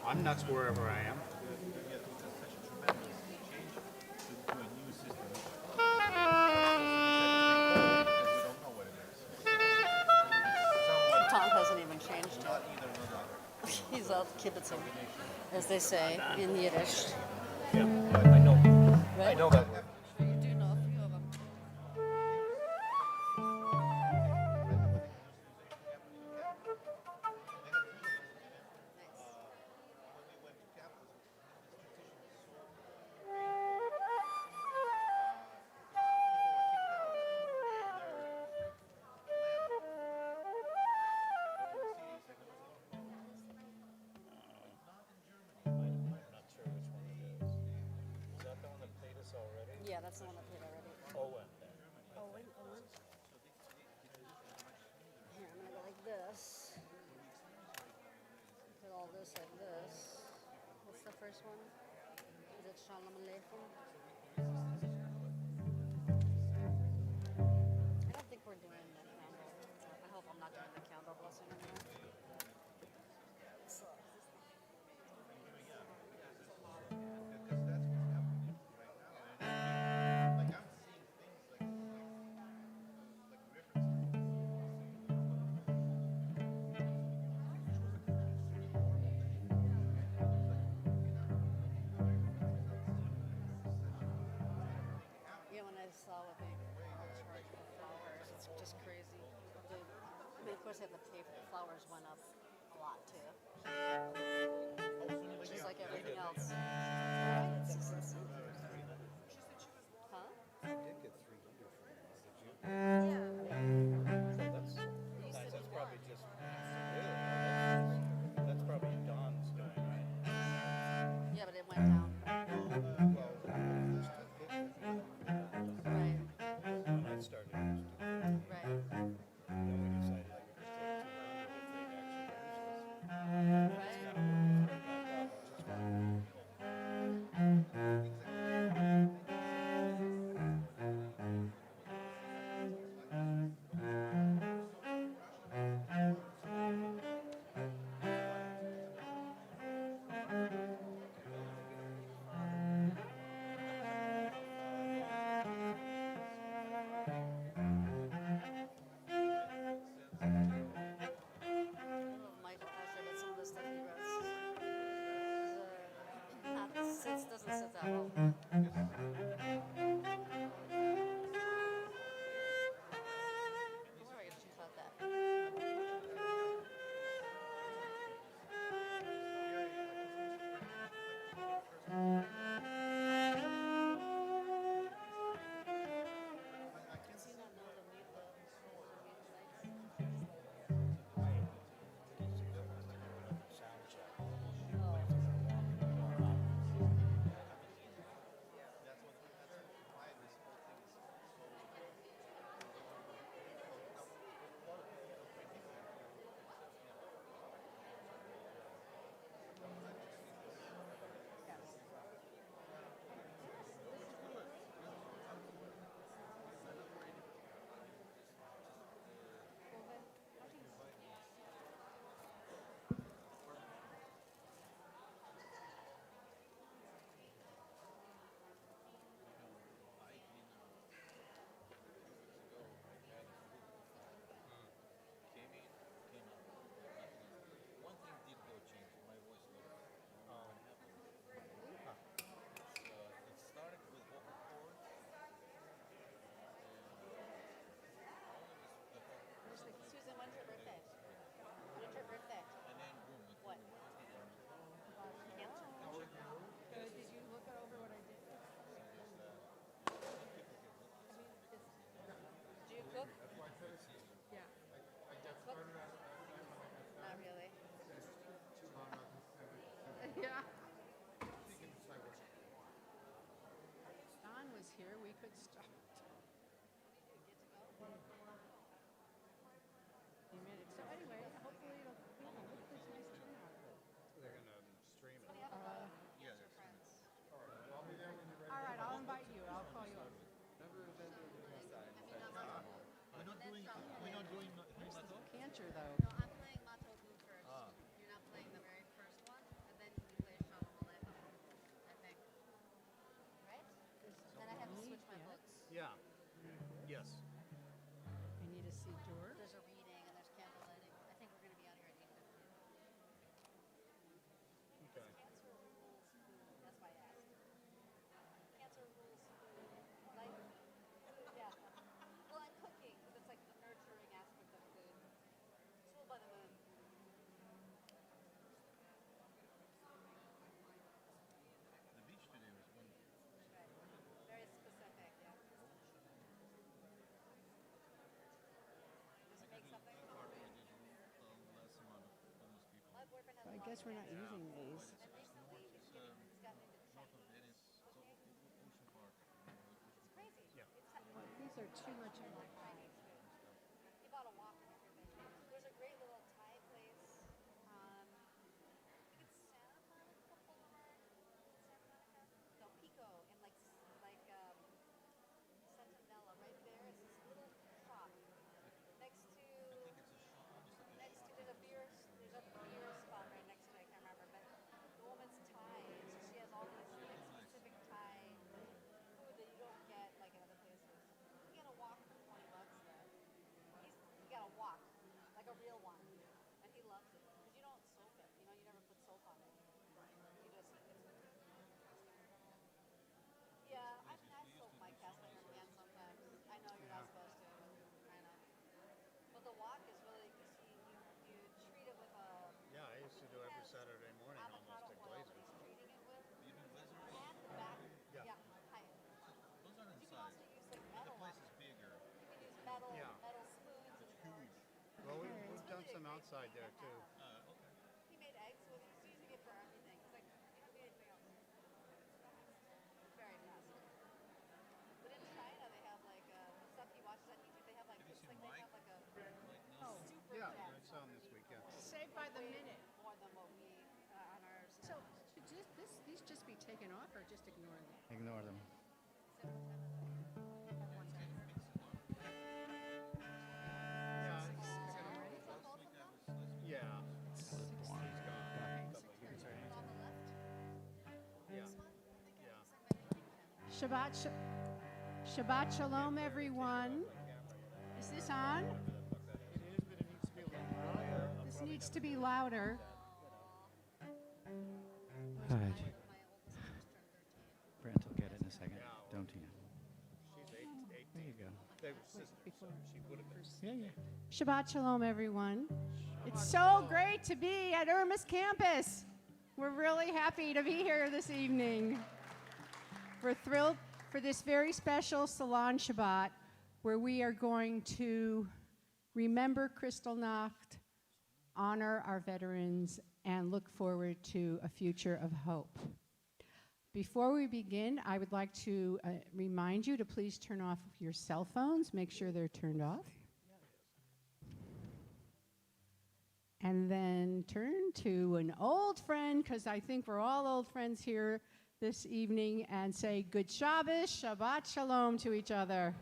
I'm nuts wherever I am. Tom hasn't even changed yet. He's out kibitzing, as they say in Yiddish. Yeah, I know. Right? I know that word. You do know a few of them. Yeah, that's the one that paid already. Owen. Owen. Here, I'm gonna go like this. Put all this like this. What's the first one? Is it Shalom Aleichem? I don't think we're doing the candle. I hope I'm not doing the candle blessing anymore. So. Yeah, when I saw what they charge for flowers, it's just crazy. I mean, of course, they have to pay for the flowers went up a lot too. Just like everything else. Right? It's just insane. Huh? I did get 300 from her, did you? Yeah. That's probably just that's probably Don's doing, right? Yeah, but it went down. Right. When I started, it was Right. then we decided like we just take 200 if they actually use this. Michael Asher, but some of the stuff he writes doesn't sit that well. Where are you? She thought that. Does he not know the meat Susan, when's your birthday? When's your birthday? What? Hello. Did you look over what I did? Do you cook? Yeah. Cook? Not really. Yeah. Don was here, we could start. You made it. So anyway, hopefully it'll be a nice turnout. They're going to stream it. All right, I'll invite you. I'll call you up. We're not doing Cantor, though. No, I'm playing Mato Blue first. You're not playing the very first one, and then I guess we're not using these. These are too much. He bought a walk and everything. There's a great little Thai place on, I think it's Santa Monica Boulevard. Santa Monica? No, Pico in Centinela, right there. It's this little shop next to there's a beer spot right next to it. I can't remember, but the woman's Thai, and so she has all these like specific Thai food that you don't get like in other places. You get a walk for $20 there. You got a wok, like a real one, and he loves it because you don't soap it. You know, you never put soap on it. You just yeah. I mean, I soap my cast iron pan sometimes. I know you're not supposed to, but I know. But the wok is really because you treat it with a Yeah, I used to do every Saturday morning almost avocado at oil that Glazer. he's treating it with. You do glazers? And the back. Yeah. Hi. Those are You can inside. also use like metal. The place is bigger. You can use metal Yeah. spoons and forks. Well, we've It's done really a some great outside thing there to too. have. He made eggs with it. He's using it for everything. He's like, you don't need anything else. It's very fascinating. But in China, they have like the stuff he watches on YouTube. They have like it's like they have like a super Yeah, jet. I saw them this weekend. Saved by the minute. More than what we on ours. So should these just be taken off or just ignore them? Ignore them. Yeah. He's gone. On the left. Yeah. This one. Yeah. Shabbat Shalom, everyone. Is this on? It is, but it needs to be a little louder. This needs to be louder. Right. My oldest sister turned 13. Brent will get it in a second. Yeah. Don't you? She's 18. There you go. They were sisters, so she would have been. Yeah, yeah. Shabbat Shalom, everyone. It's so great to be at Irma's campus. We're really happy to be here this evening. We're thrilled for this very special Salon Shabbat, where we are going to remember Kristallnacht, honor our veterans, and look forward to a future of hope. Before we begin, I would like to remind you to please turn off your cell phones. Make sure they're turned off. And then turn to an old friend, because I think we're all old friends here this evening, and say Good Shabbos, Shabbat Shalom to each other.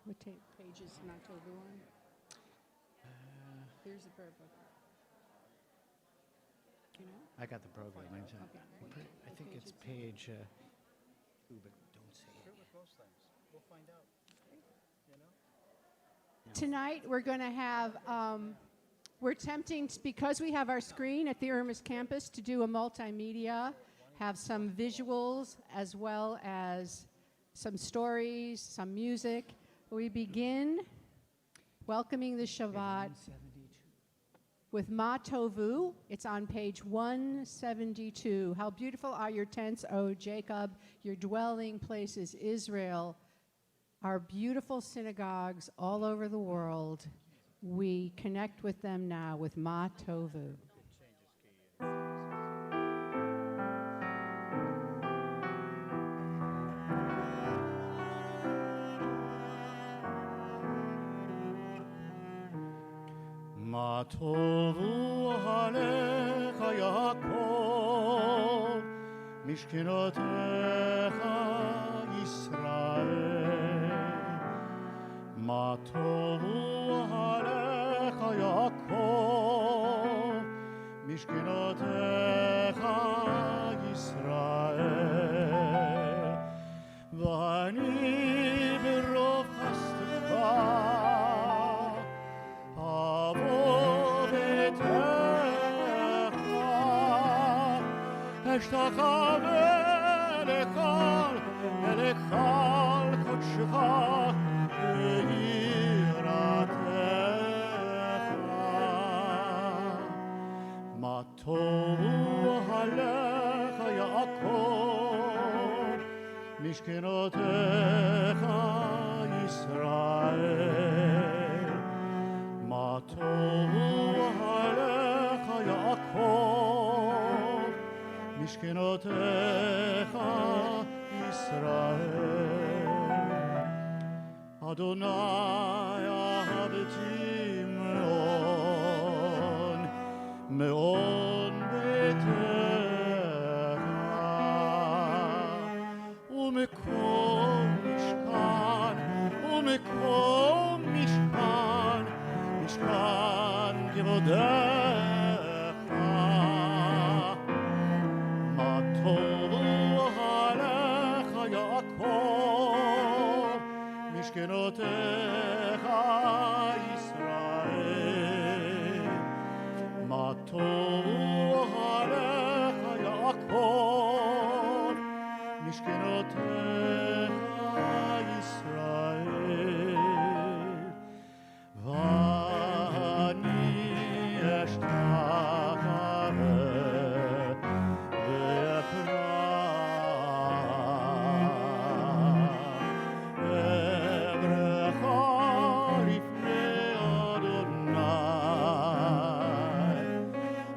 What page is not over on? Here's the prayer book. You know? I got the program. Okay. I think it's page 2, but don't say Sure it. with most things. We'll find out. You know? Tonight we're going to have, we're attempting, because we have our screen at the Irma's campus, to do a multimedia, have some visuals as well as some stories, some music. We begin welcoming the Shabbat 172. with Ma Tovu. It's on page 172. How beautiful are your tents, O Jacob, your dwelling places, Israel. Our beautiful synagogues all over the world. We connect with them now with Ma Tovu. מה טובו עליך יעקב, משכנותיך ישראל. מה טובו עליך יעקב, משכנותיך ישראל. ואני ברוב חסדך אשתחווה לכל קודשך ויראתך. מה טובו עליך יעקב, משכנותיך ישראל. Adonai ahaveti me'on, me'on betecha, u'mekom mishkan, u'mekom mishkan, mishkan kevodecha. Ma tovu alecha Yaakov, mishkenotecha Yisrael. Ma tovu alecha Yaakov, mishkenotecha Yisrael. Vani eshtachaveh ve'efrah, evrecha lifnei Adonai,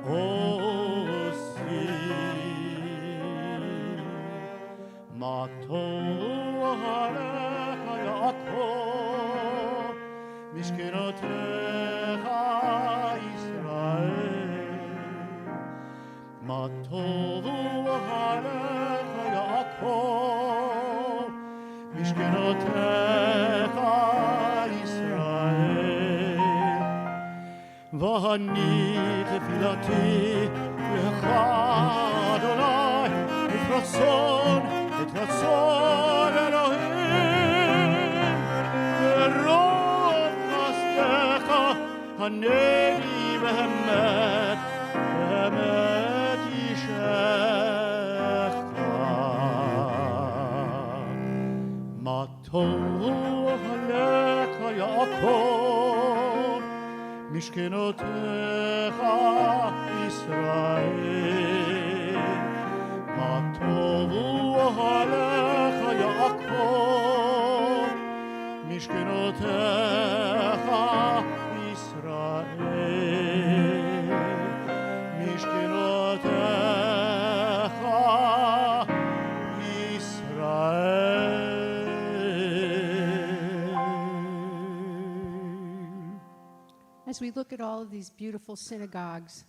osi. Ma tovu alecha Yaakov, mishkenotecha Yisrael. Ma tovu alecha Yaakov, mishkenotecha Yisrael. V'ani tefilati lecha Adonai, et ratzon Elohim, verov chastecha haneni behemet, behemet yishecha. Ma tovu alecha Yaakov, mishkenotecha Yisrael. Ma tovu alecha Yaakov, mishkenotecha Yisrael. Mishkenotecha Yisrael. As we look at all of these beautiful synagogues,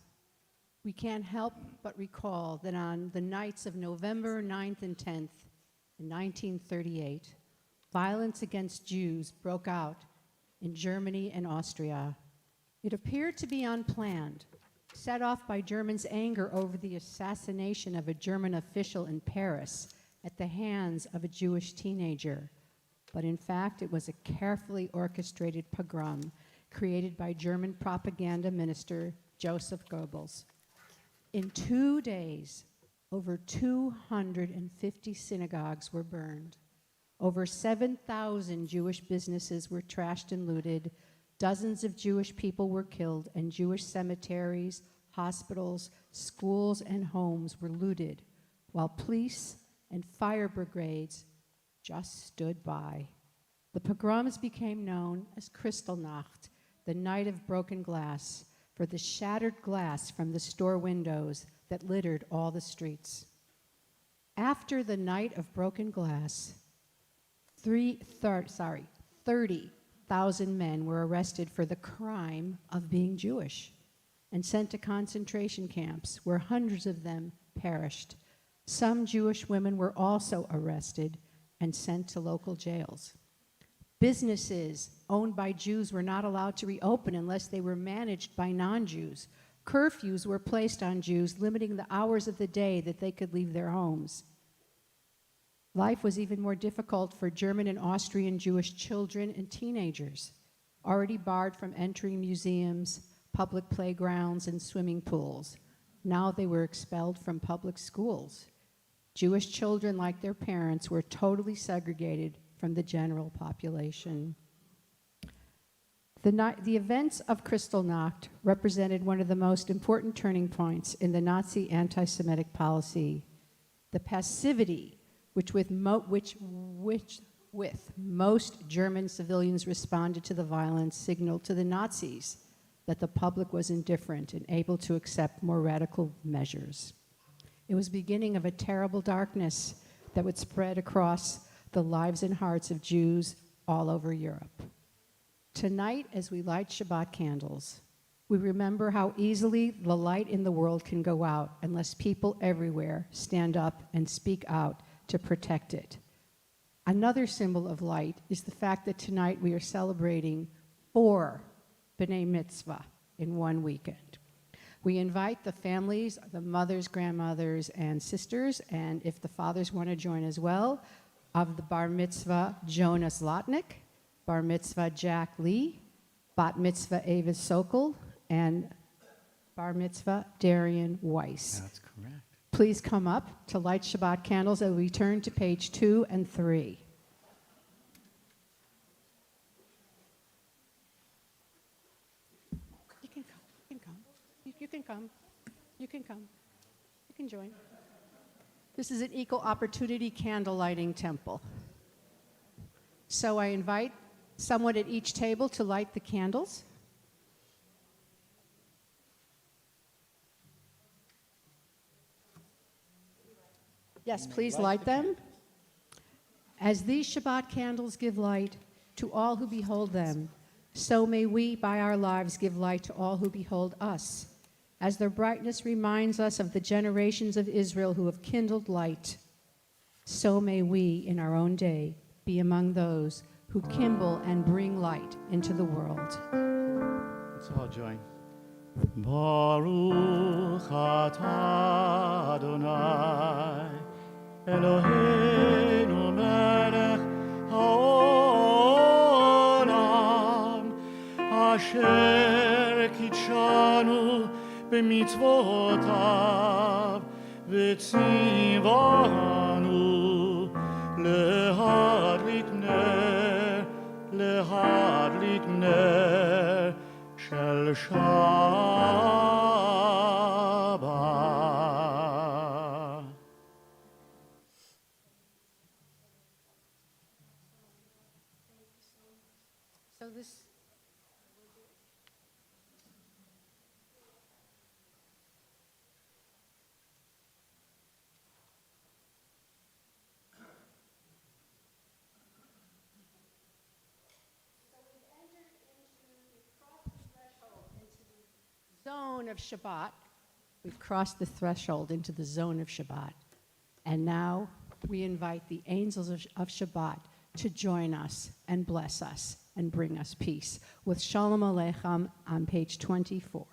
we can't help but recall that on the nights of November 9th and 10th in 1938, violence against Jews broke out in Germany and Austria. It appeared to be unplanned, set off by Germans' anger over the assassination of a German official in Paris at the hands of a Jewish teenager. But in fact, it was a carefully orchestrated pogrom created by German propaganda minister Joseph Goebbels. In 2 days, over 250 synagogues were burned. Over 7,000 Jewish businesses were trashed and looted. Dozens of Jewish people were killed, and Jewish cemeteries, hospitals, schools, and homes were looted, while police and fire brigades just stood by. The pogroms became known as Kristallnacht, the night of broken glass, for the shattered glass from the store windows that littered all the streets. After the night of broken glass, 30,000 men were arrested for the crime of being Jewish and sent to concentration camps where hundreds of them perished. Some Jewish women were also arrested and sent to local jails. Businesses owned by Jews were not allowed to reopen unless they were managed by non-Jews. Curfews were placed on Jews, limiting the hours of the day that they could leave their homes. Life was even more difficult for German and Austrian Jewish children and teenagers, already barred from entering museums, public playgrounds, and swimming pools. Now they were expelled from public schools. Jewish children, like their parents, were totally segregated from the general population. The events of Kristallnacht represented one of the most important turning points in the Nazi anti-Semitic policy. The passivity with most German civilians responded to the violence signaled to the Nazis that the public was indifferent and able to accept more radical measures. It was the beginning of a terrible darkness that would spread across the lives and hearts of Jews, all over Europe. Tonight, as we light Shabbat candles, we remember how easily the light in the world can go out unless people everywhere stand up and speak out to protect it. Another symbol of light is the fact that tonight we are celebrating 4 B'nai Mitzvah in one weekend. We invite the families, the mothers, grandmothers, and sisters, and if the fathers want to join as well, of the Bar Mitzvah Jonas Lotnick, Bar Mitzvah Jack Lee, Bat Mitzvah Ava Sokol, and Bar Mitzvah Darian Weiss. That's correct. Please come up to light Shabbat candles as we turn to page 2 and 3. You can come, you can come, you can come, you can come, you can join. This is an equal opportunity candle lighting temple. So I invite someone at each table to light the candles. Yes, please light them. As these Shabbat candles give light to all who behold them, so may we, by our lives, give light to all who behold us, as their brightness reminds us of the generations of Israel who have kindled light. So may we, in our own day, be among those who kindle and bring light into the world. Let's all join. Baruch atah Adonai Eloheinu melech haolam asher kitshanu b'mitzvotav v'tzivanu lehadlik ner shel Shabbat. So this zone of Shabbat. We've crossed the threshold into the zone of Shabbat. And now we invite the angels of Shabbat to join us and bless us and bring us peace with Shalom Aleichem on page 24.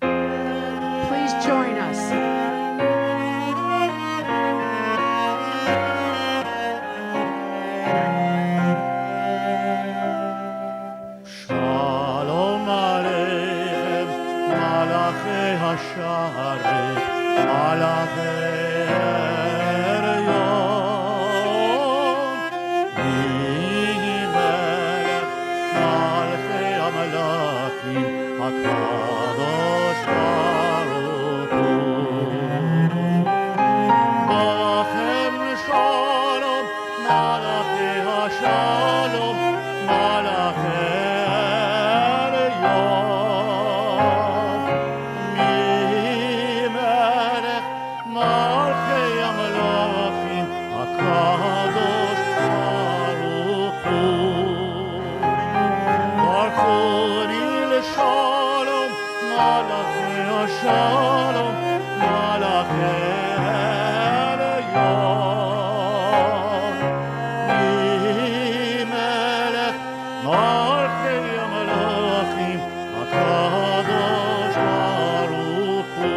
Please join us. Shalom Aleichem, Malachei HaSharech, Malachei Eryon, Melech, Malachei HaMelachim, HaKadosh Baruch Hu. Bachem Shalom, Malachei HaShalom, Malachei Shalom, Malachei Elyon, Melech Malchei HaMelachim, HaKadosh Baruch Hu.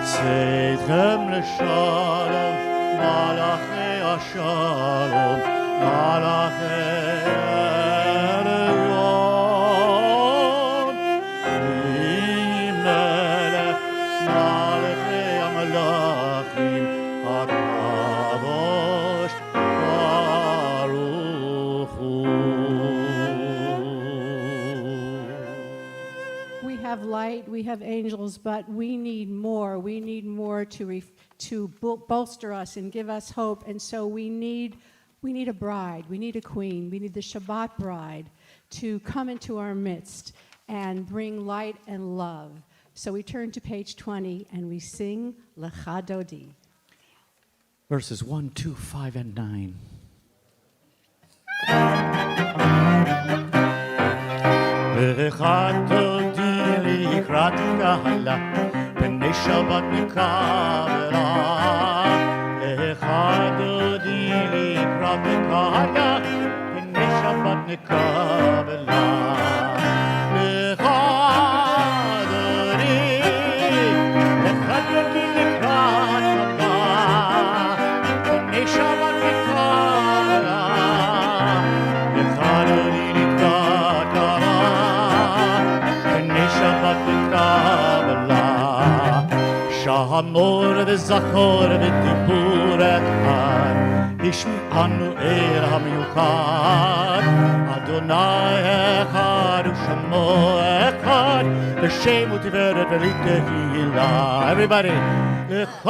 Tzedchem l'shalom, Malachei HaShalom, Malachei light, we have angels, but we need more. We need more to bolster us and give us hope. And so we need a bride. We need a queen. We need the Shabbat bride to come into our midst and bring light and love. So we turn to page 20 and we sing Lecha Dodi. verses 1, 2, 5, and 9. וחדותי לקראת קהלה, פני שבת נקבלה. וחדותי לקראת קהלה, פני שבת נקבלה. וחדותי לקראת קהלה, פני שבת נקבלה. וחדותי לקראת קהלה, שבת וקבלה. שמור וזכור ודיבור אחד, השמענו אל המיוחד. אדוני אחד ושמו אחד, לשם ותפארת ולתהילה. Everybody. לך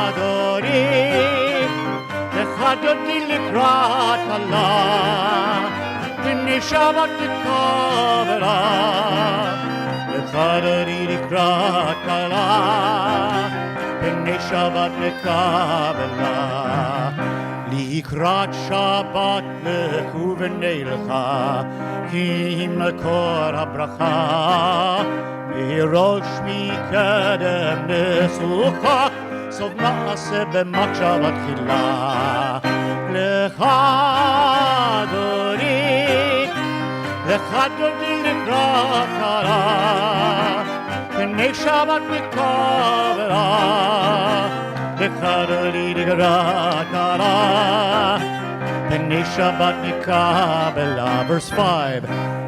אדוני, לך אדוני לקראת קהלה, פני שבת נקבלה. לך אדוני לקראת קהלה, פני שבת נקבלה. לקראת שבת לכו ונלכה, כי אם מקור הברכה, מראש מקדם נסוכה, סוף מעשה במחשבה תחילה. לך אדוני, לך אדוני לקראת קהלה, פני שבת נקבלה. לך אדוני לקראת קהלה, פני שבת נקבלה. Verse 5.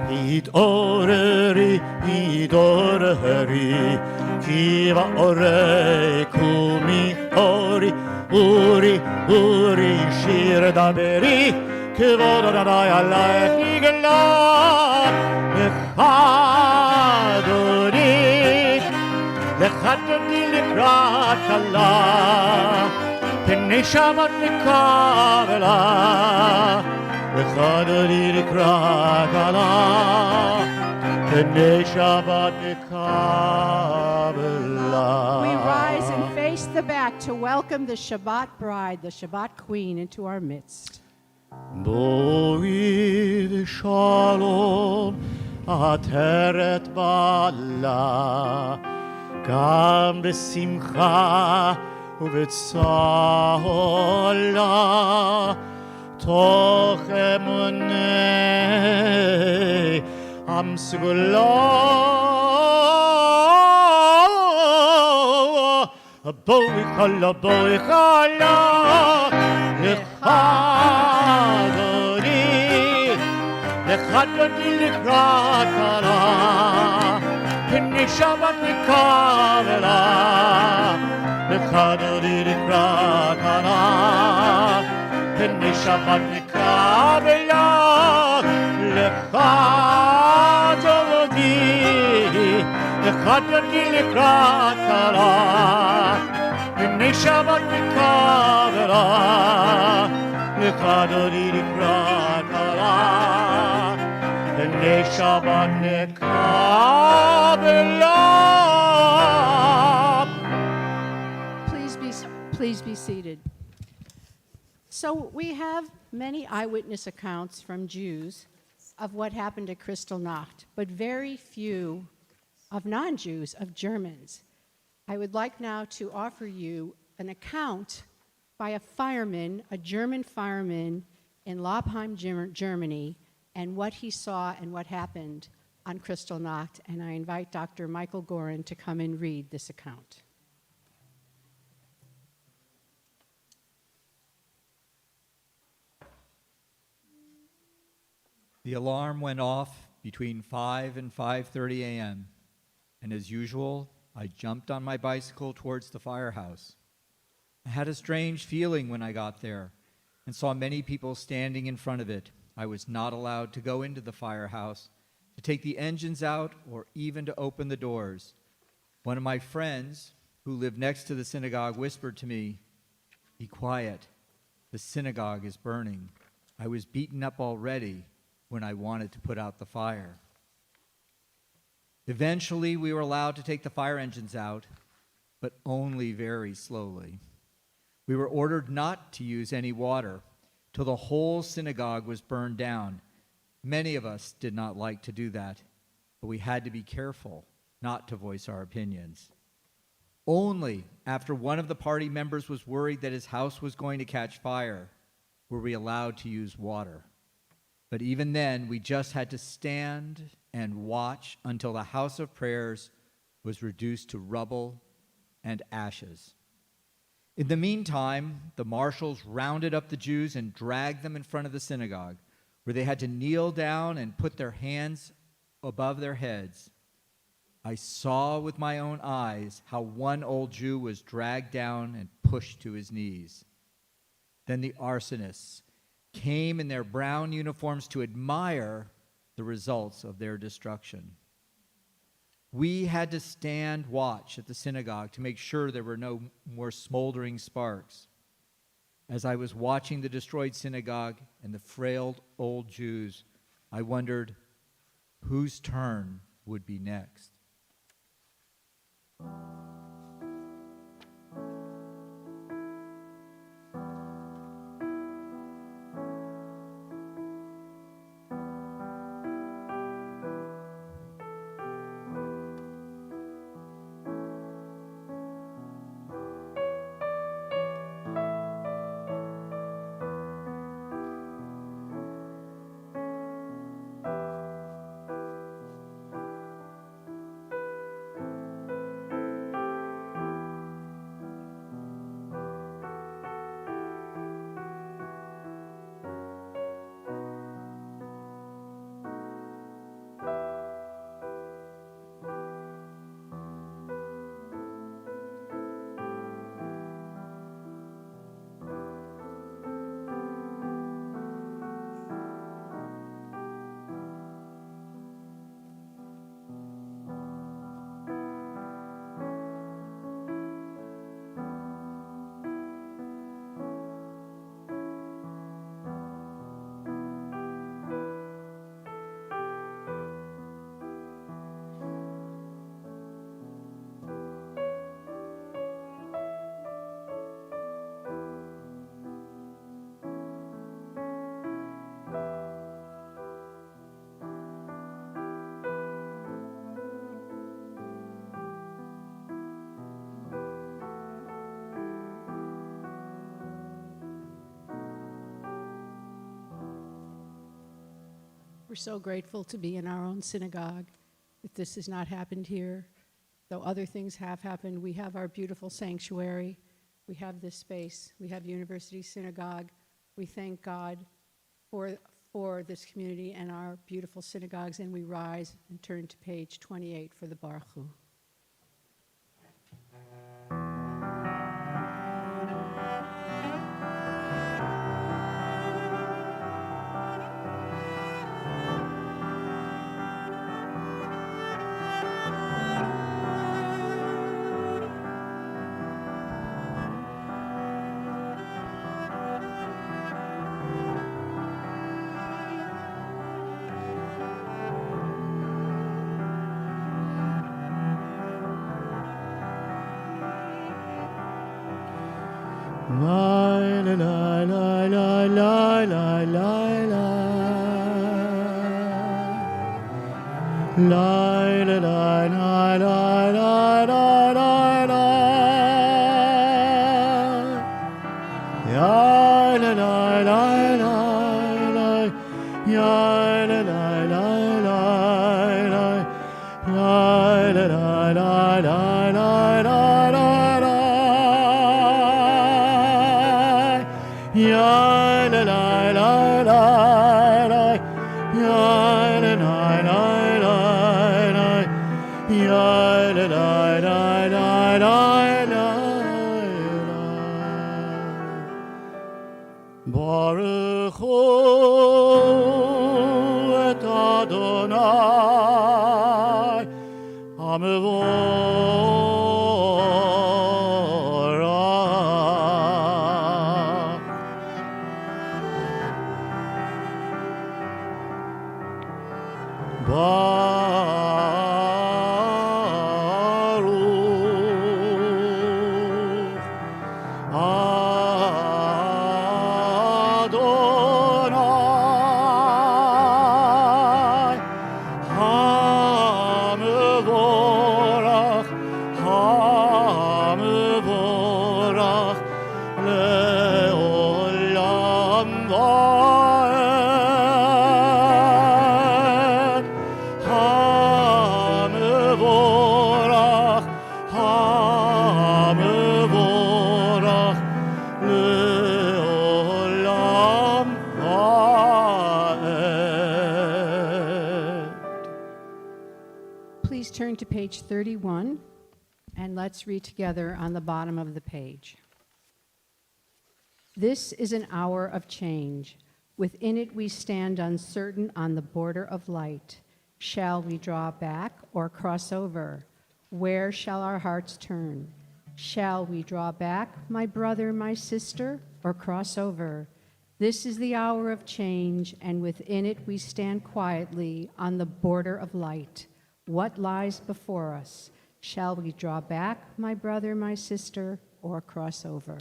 התעוררי, התעוררי, כי באורי קומי אורי, אורי, אורי, שיר דברי, כבוד אדוני עלייך נגלה. לך אדוני, לך אדוני לקראת קהלה, פני שבת נקבלה. לך אדוני לקראת קהלה, פני שבת נקבלה. We rise and face the back to welcome the Shabbat bride, the Shabbat queen, into our midst. בואי ושלום עטרת בעלה, גם בשמחה ובצהלה, תוך אמוני עם סגולה. בואי חלה, בואי חלה, לך אדוני, לך אדוני לקראת קהלה, פני שבת נקבלה. לך אדוני לקראת קהלה, פני שבת נקבלה. לך אדוני, לך אדוני לקראת קהלה, פני שבת נקבלה. לך אדוני לקראת קהלה, פני שבת נקבלה. Please be seated. So we have many eyewitness accounts from Jews of what happened at Kristallnacht, but very few of non-Jews, of Germans. I would like now to offer you an account by a fireman, a German fireman in Laubheim, Germany, and what he saw and what happened on Kristallnacht. And I invite Dr. Michael Gorin to come and read this account. The alarm went off between 5 and 5:30 a.m., and as usual, I jumped on my bicycle towards the firehouse. I had a strange feeling when I got there and saw many people standing in front of it. I was not allowed to go into the firehouse, to take the engines out, or even to open the doors. One of my friends, who lived next to the synagogue, whispered to me, "Be quiet, the synagogue is burning." I was beaten up already when I wanted to put out the fire. Eventually, we were allowed to take the fire engines out, but only very slowly. We were ordered not to use any water till the whole synagogue was burned down. Many of us did not like to do that, but we had to be careful not to voice our opinions. Only after one of the party members was worried that his house was going to catch fire were we allowed to use water. But even then, we just had to stand and watch until the house of prayers was reduced to rubble and ashes. In the meantime, the marshals rounded up the Jews and dragged them in front of the synagogue, where they had to kneel down and put their hands above their heads. I saw with my own eyes how one old Jew was dragged down and pushed to his knees. Then the arsonists came in their brown uniforms to admire the results of their destruction. We had to stand watch at the synagogue to make sure there were no more smoldering sparks. As I was watching the destroyed synagogue and the frail old Jews, I wondered whose turn would be next. We're so grateful to be in our own synagogue. If this has not happened here, though other things have happened, we have our beautiful sanctuary. We have this space. We have University Synagogue. We thank God for this community and our beautiful synagogues, and we rise and turn to page 28 for the Baruch Hu. Baruch Hu et Adonai Hamevorach. Baruch המבורך, המבורך, לעולם ועד. המבורך, המבורך, לעולם ועד. Please turn to page 31, and let's read together on the bottom of the page. This is an hour of change. Within it we stand uncertain on the border of light. Shall we draw back or cross over? Where shall our hearts turn? Shall we draw back, my brother, my sister, or cross over? This is the hour of change, and within it we stand quietly on the border of light. What lies before us? Shall we draw back, my brother, my sister, or cross over?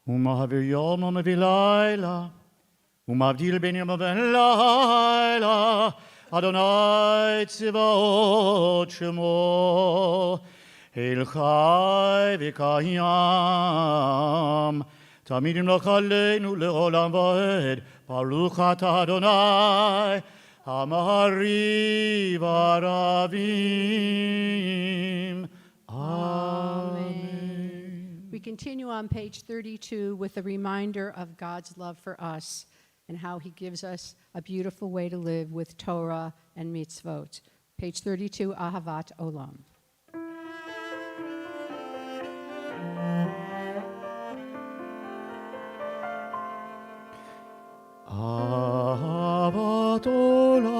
ומעביר יום ומביא לילה, ומבדיל בין יום ובין לילה, אדוני צבאות שמו, אל חי וקיים, תמיד ימלוך עלינו לעולם ועד, ברוך אתה אדוני, המעריב ערבים. Amen. We continue on page 32 with a reminder of God's love for us and how he gives us a beautiful way to live with Torah and mitzvot. Page 32, Ahavat Olam. אהבת עולם,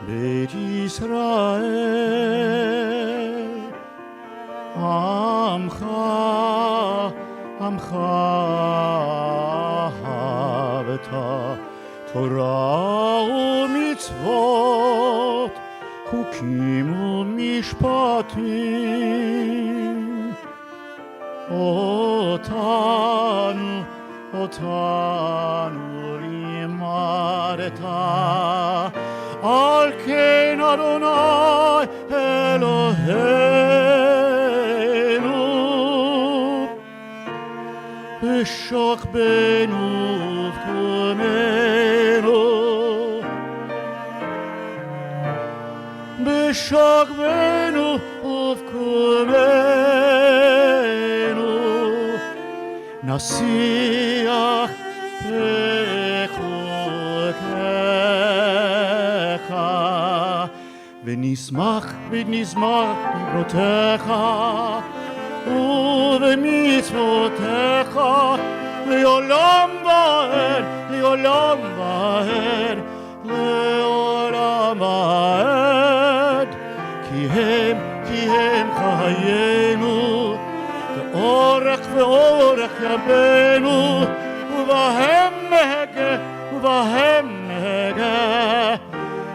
בית ישראל, עמך, עמך אהבת, תורה ומצוות, חוקים ומשפטים, אותנו לימדת, על כן אדוני אלוהינו, בשוכבנו ובקומנו, בשוכבנו ובקומנו, נשיח בחוקך, ונשמח בברותיך ובמצוותיך, לעולם ועד, לעולם ועד, לעולם ועד, כי הם חיינו, ואורך ואורך ימינו, ובהם נהגה,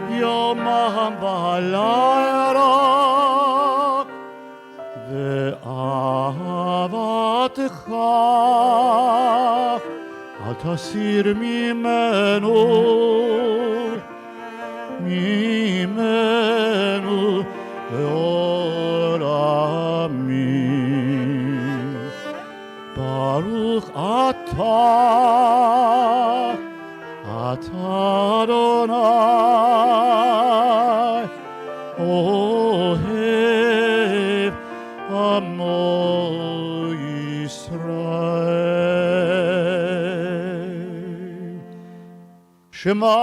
יומם ולילה, ואהבתך אל תסיר ממנו לעולמים. ברוך אתה אדוני, אוהב עמו ישראל. שמע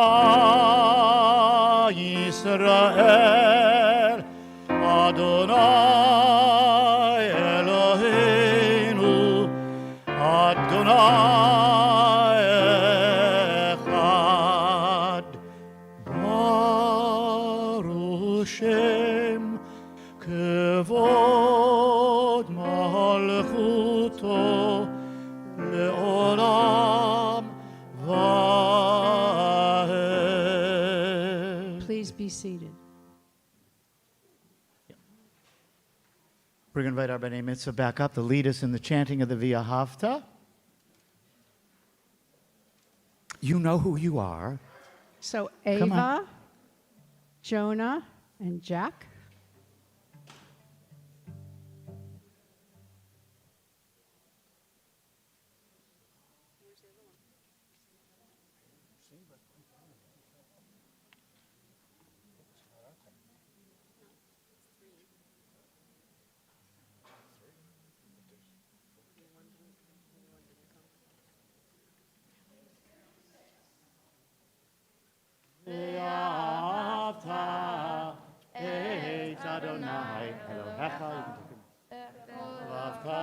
ישראל, אדוני אלוהינו, אדוני אחד. ברוך שם כבוד מלכותו לעולם ועד. Please be seated. We're going to invite our B'nai Mitzvah back up to lead us in the chanting of the V'ahavta. You know who you are. So Come on. Ava, Jonah, and Jack. Ve'afta et Adonai Elohecha Vavka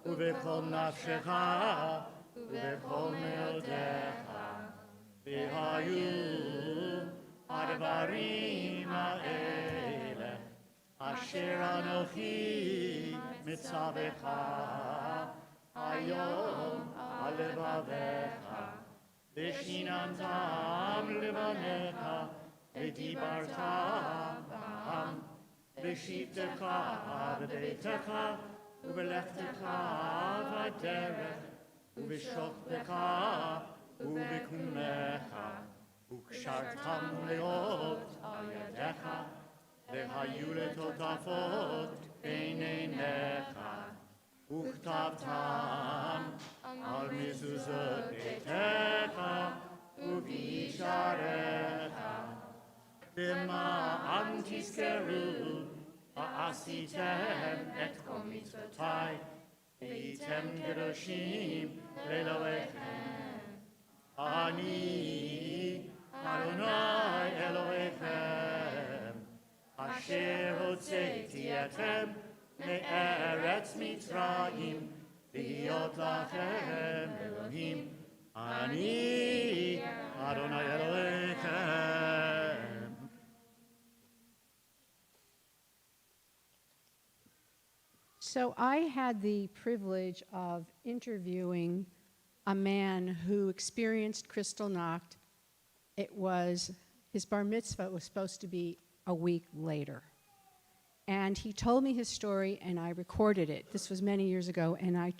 uvechol nafshecha uvechol meodecha Ve'hayu advarim ha'ele asher anochi mitzavecha hayom alevavecha Veshinantam levanecha, v'dibartam b'am, v'shivtecha v'beitecha, u'v'lechtecha v'derech, u'v'shokbecha u'v'kumecha, u'kshartam leot al yadecha, v'hayu letotafot b'neinecha, u'chtavtam al mezuzot beitecha u'visharecha b'ma antiskeru ha'asitem et kol mitzvotai v'yitem kedoshim le'elohechem ani Adonai Elohechem asher hotzeiti etem me'eretz Mitzrayim V'yot lachem Elohim Ani Adonai Elohechem. So I had the privilege of interviewing a man who experienced Kristallnacht. It was, his bar mitzvah was supposed to be a week later. And he told me his story, and I recorded it. This was many years ago, and I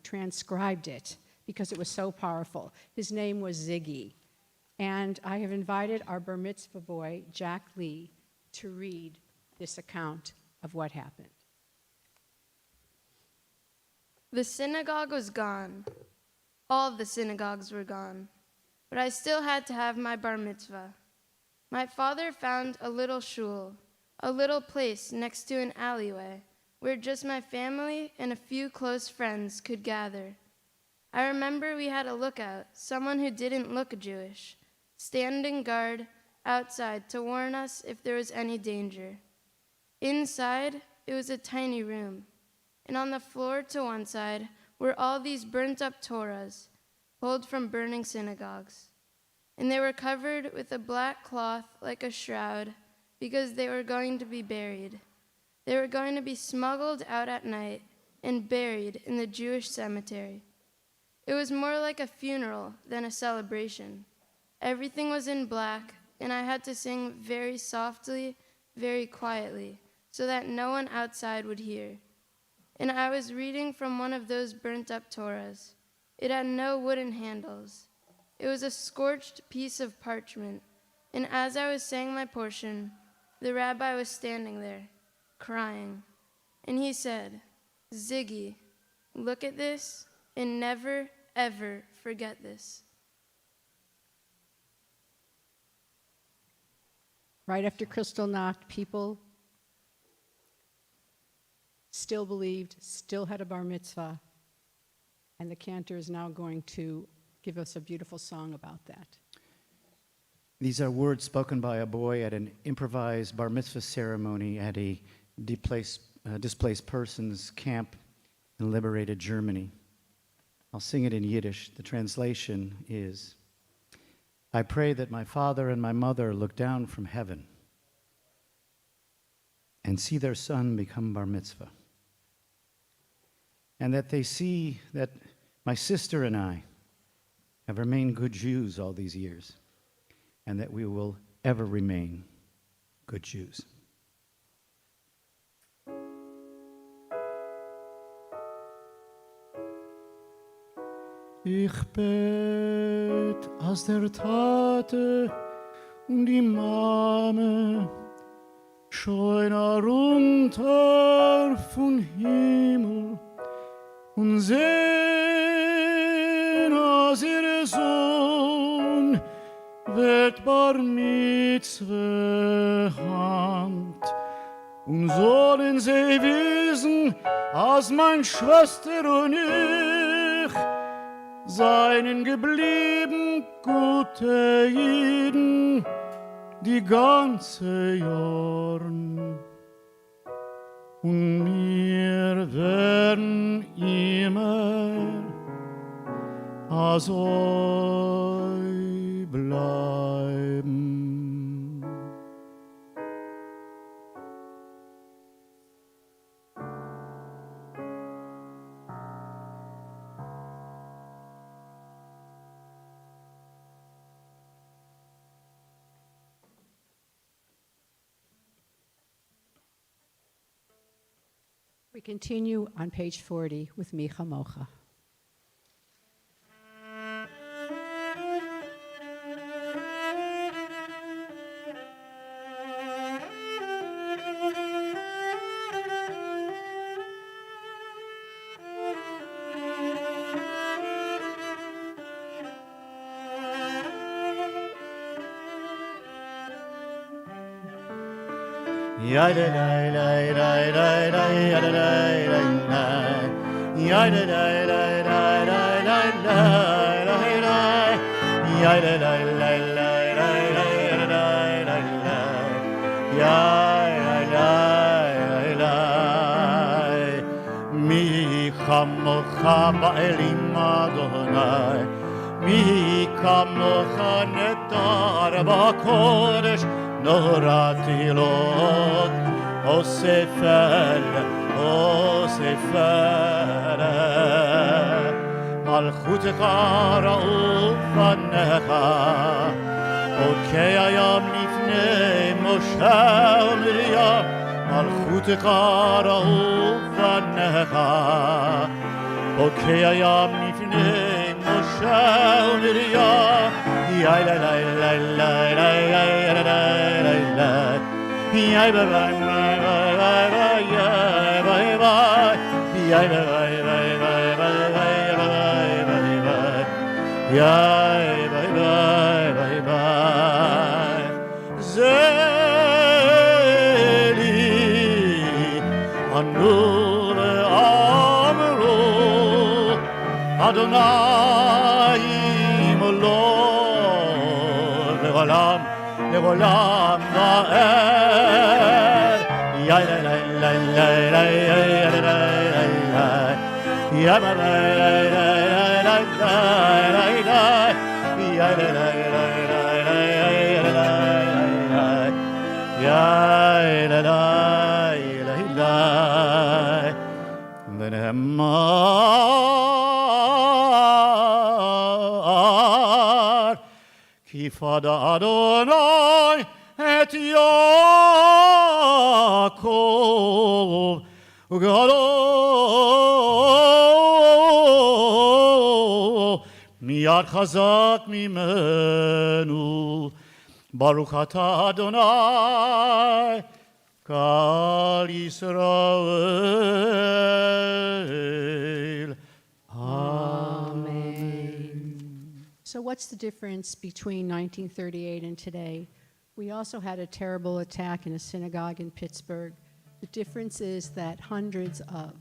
transcribed it because it was so powerful. His name was Ziggy. And I have invited our bar mitzvah boy, Jack Lee, to read this account of what happened. The synagogue was gone. All of the synagogues were gone. But I still had to have my bar mitzvah. My father found a little shul, a little place next to an alleyway where just my family and a few close friends could gather. I remember we had a lookout, someone who didn't look Jewish, standing guard outside to warn us if there was any danger. Inside, it was a tiny room, and on the floor to one side were all these burnt-up Torahs, pulled from burning synagogues. And they were covered with a black cloth like a shroud, because they were going to be buried. They were going to be smuggled out at night and buried in the Jewish cemetery. It was more like a funeral than a celebration. Everything was in black, and I had to sing very softly, very quietly, so that no one outside would hear. And I was reading from one of those burnt-up Torahs. It had no wooden handles. It was a scorched piece of parchment, and as I was saying my portion, the rabbi was standing there, crying, and he said, "Ziggy, look at this and never, ever forget this." Right after Kristallnacht, people still believed, still had a bar mitzvah, and the Cantor is now going to give us a beautiful song about that. These are words spoken by a boy at an improvised bar mitzvah ceremony at a displaced persons camp in liberated Germany. I'll sing it in Yiddish. The translation is, I pray that my father and my mother look down from heaven and see their son become bar mitzvah, and that they see that my sister and I have remained good Jews all these years, and that we will ever remain good Jews. Ich bett, als der Tate und die Mame scheuen herunter vom Himmel und sehen, als ihr Sohn wird Bar Mitzwe Hand. Und sollen sie wissen, als mein Schwester und ich seien geblieben gute Jiden die ganze Jorn. Und wir werden immer also bleiben. We continue on page 40 with Micha Mocha. Mi kamocha ba'elim Adonai, mi kamocha netar ba'kodesh, noratilot, osefel, malchutecha ra'uf panecha, okei hayam lifnei Moshe u'Miriam, malchutecha ra'uf panecha, okei hayam lifnei Moshe u'Miriam, yai la la la la la la la la la, yai ba ba ba ba ba yai ba ba, yai ba ba ba ba ba yai ba ba ba, yai ba ba ba ba, zeli anu le'amro Adonai molo le'olam le'olam va'ed yai la la la la la la la ya ba la la la la la la ya la la la la la ya la la la v'nehemar ki fada Adonai et Yaakov ugado miyad chazak mimenu Baruch atah Adonai kal Yisrael. Amen. So what's the difference between 1938 and today? We also had a terrible attack in a synagogue in Pittsburgh. The difference is that hundreds of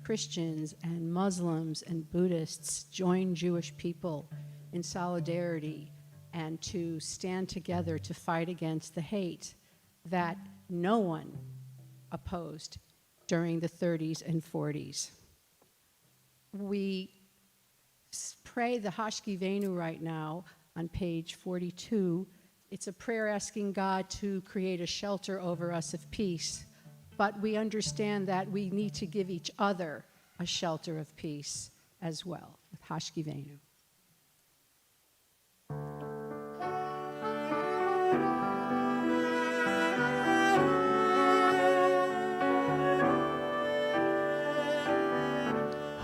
Christians and Muslims and Buddhists joined Jewish people in solidarity and to stand together to fight against the hate that no one opposed during the 30s and 40s. We pray the Hashkivenu right now on page 42. It's a prayer asking God to create a shelter over us of peace, but we understand that we need to give each other a shelter of peace as well, with Hashkivenu.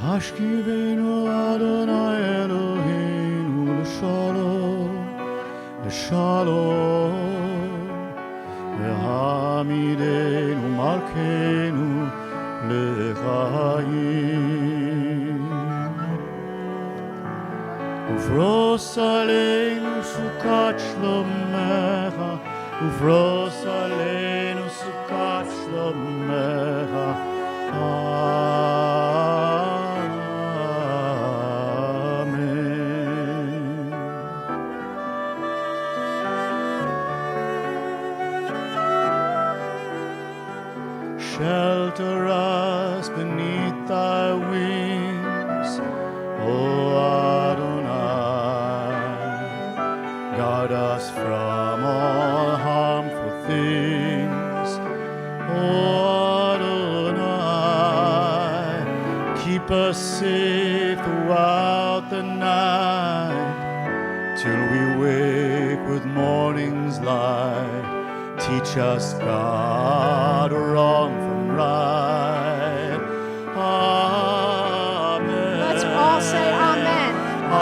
Hashkivenu Adonai Elohim שלום, והעמידנו מלכנו לחיים. ופרוס עלינו סוכת שלומך, ופרוס עלינו סוכת שלומך. Shelter us beneath thy wings, O Adonai. Guard us from all harmful things, O Adonai. Keep us safe throughout the night, till we wake with morning's light. Teach us, God, wrong from right. Amen. Let's all say amen. Amen.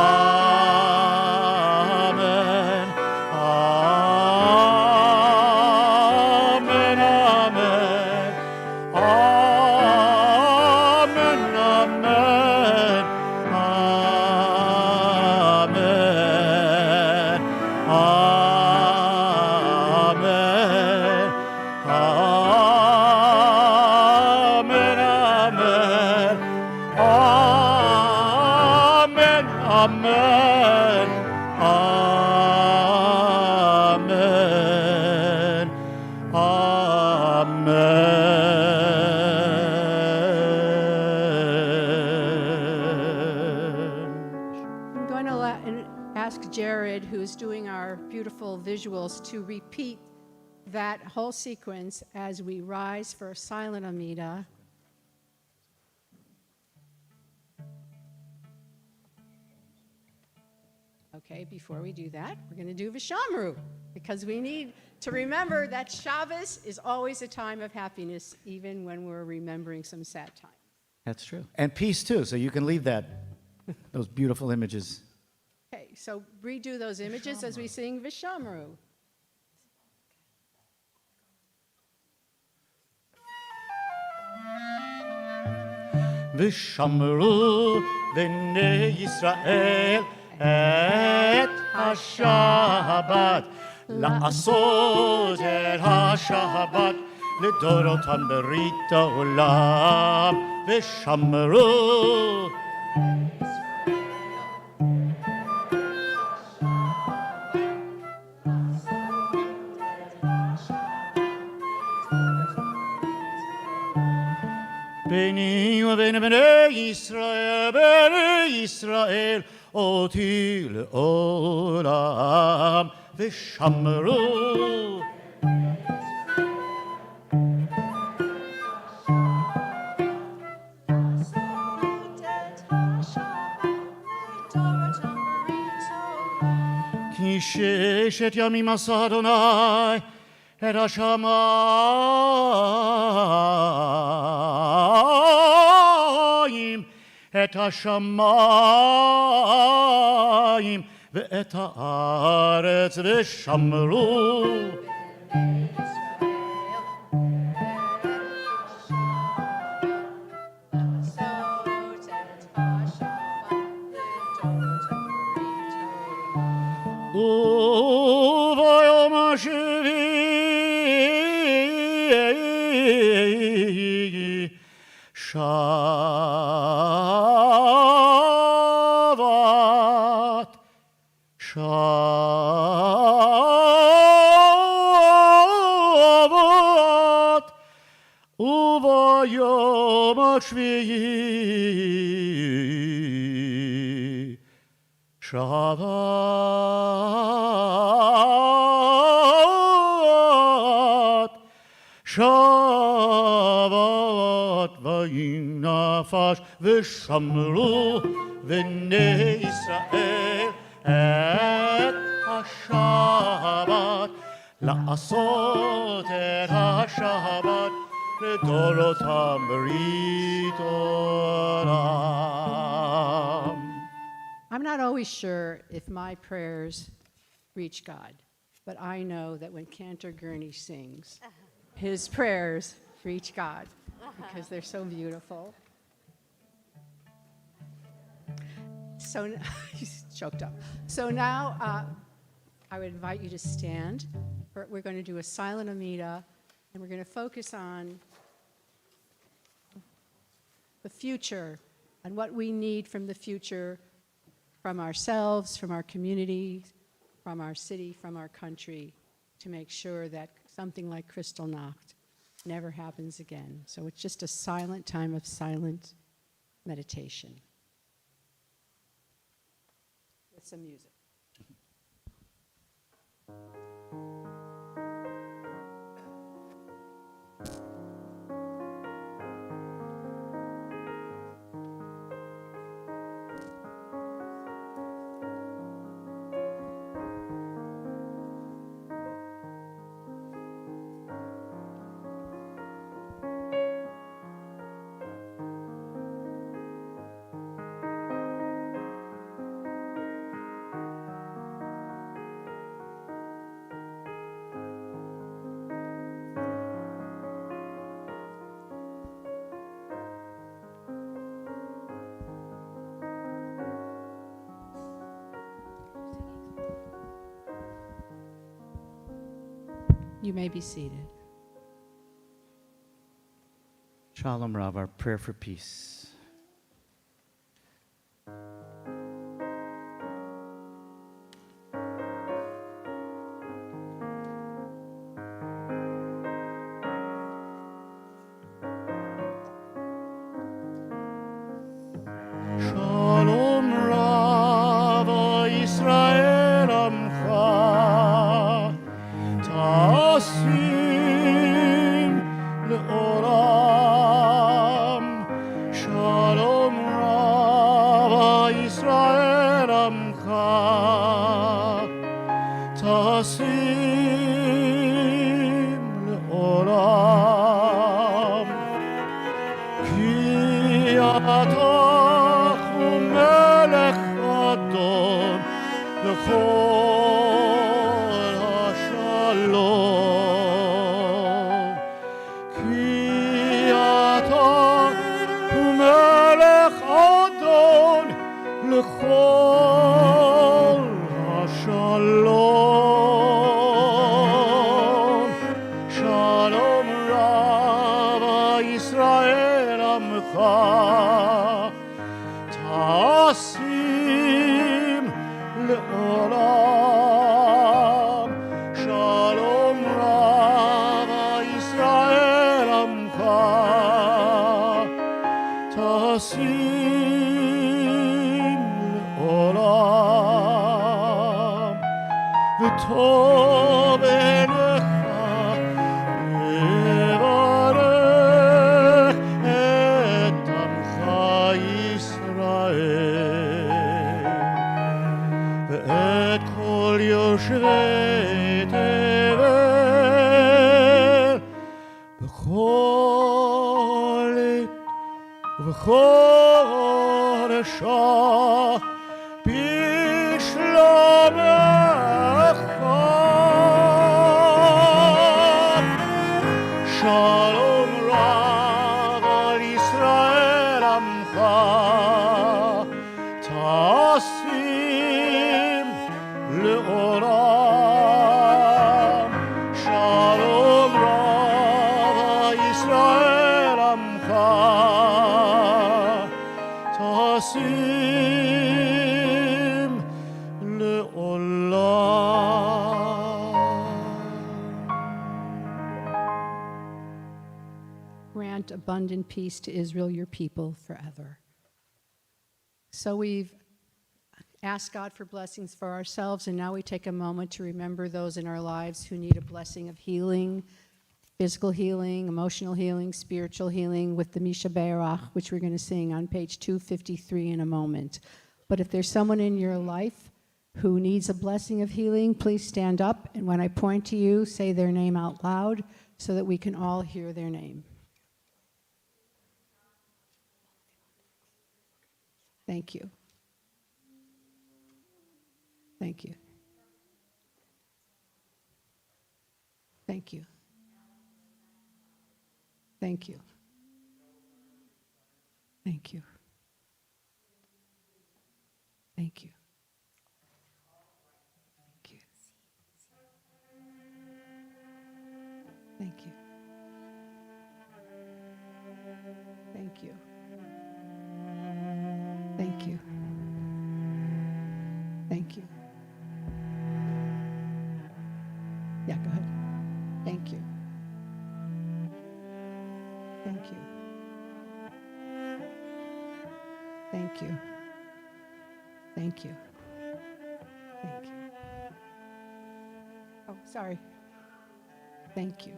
Amen. Amen. Amen. Amen. Amen. Amen. Amen. I'm going to ask Jared, who is doing our beautiful visuals, to repeat that whole sequence as we rise for a silent Amida. Okay, before we do that, we're going to do Vishamru, because we need to remember that Shabbos is always a time of happiness, even when we're remembering some sad times. That's true. And peace, too, so you can leave those beautiful images. Okay, so redo those images as we sing Vishamru. ושמרו בני ישראל את השבת, לעשות את השבת לדורותם ברית העולם. ושמרו ביני ובין בני ישראל אותי לעולם. ושמרו כי ששת ימים עשה אדוני את השמיים, את השמיים ואת הארץ. ושמרו וביום השביעי שבת, שבת, וביום השביעי שבת, שבת וינפש. ושמרו בני ישראל את השבת, לעשות את השבת לדורותם ברית עולם. I'm not always sure if my prayers reach God. but I know that when Cantor Gurney sings his prayers for each God, because they're so beautiful. So he's choked up. So now I would invite you to stand. We're going to do a silent Amida, and we're going to focus on the future and what we need from the future, from ourselves, from our community, from our city, from our country, to make sure that something like Kristallnacht never happens again. So it's just a silent time of silent meditation with some music. You may be seated. Shalom Rav, our prayer for peace. Shalom Rav Yisrael Amcha Tasim Leolam. Shalom Rav Yisrael Amcha Tasim Leolam. Ki atach umelech adon lechol hashalom. Ki atach umelech adon lechol hashalom. Shalom Rav Yisrael Amcha Tasim Leolam. Shalom Rav Yisrael Amcha Tasim Leolam. V'tov elecha levarech et amcha Yisrael ve'et kol yoshvei tevel b'chol עת ובכל שעה בשלומך. שלום רב על ישראל עמך תשים לעולם. שלום רב על ישראל עמך תשים לעולם. Grant abundant peace to Israel, your people, forever. So we've asked God for blessings for ourselves, and now we take a moment to remember those in our lives who need a blessing of healing, physical healing, emotional healing, spiritual healing, with the Misha Be'erach, which we're going to sing on page 253 in a moment. But if there's someone in your life who needs a blessing of healing, please stand up, and when I point to you, say their name out loud so that we can all hear their name. Thank you. Thank you. Thank you. Thank you. Thank you. Thank you. Thank you. Thank you. Thank you. Thank you. Yeah, go ahead. Thank you. Thank you. Thank you. Thank you. Thank you. Oh, sorry. Thank you.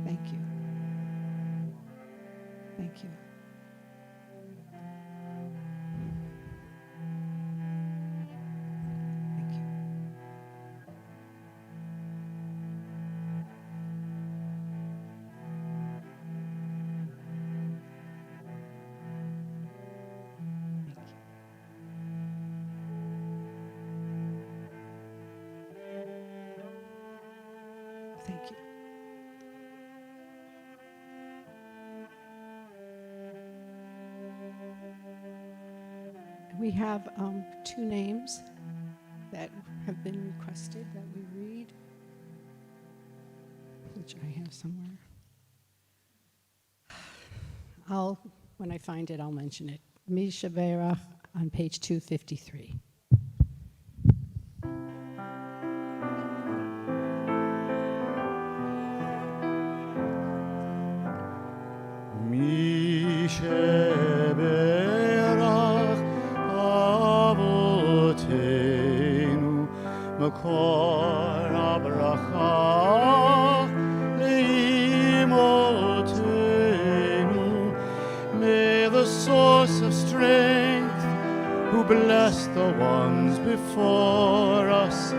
Thank you. Thank you. Thank you. Thank you. We have two names that have been requested that we read, which I have somewhere. When I find it, I'll mention it. Misha Berach on page 253. מקור הברכה לאמותינו. May the source of strength, who bless the ones before us,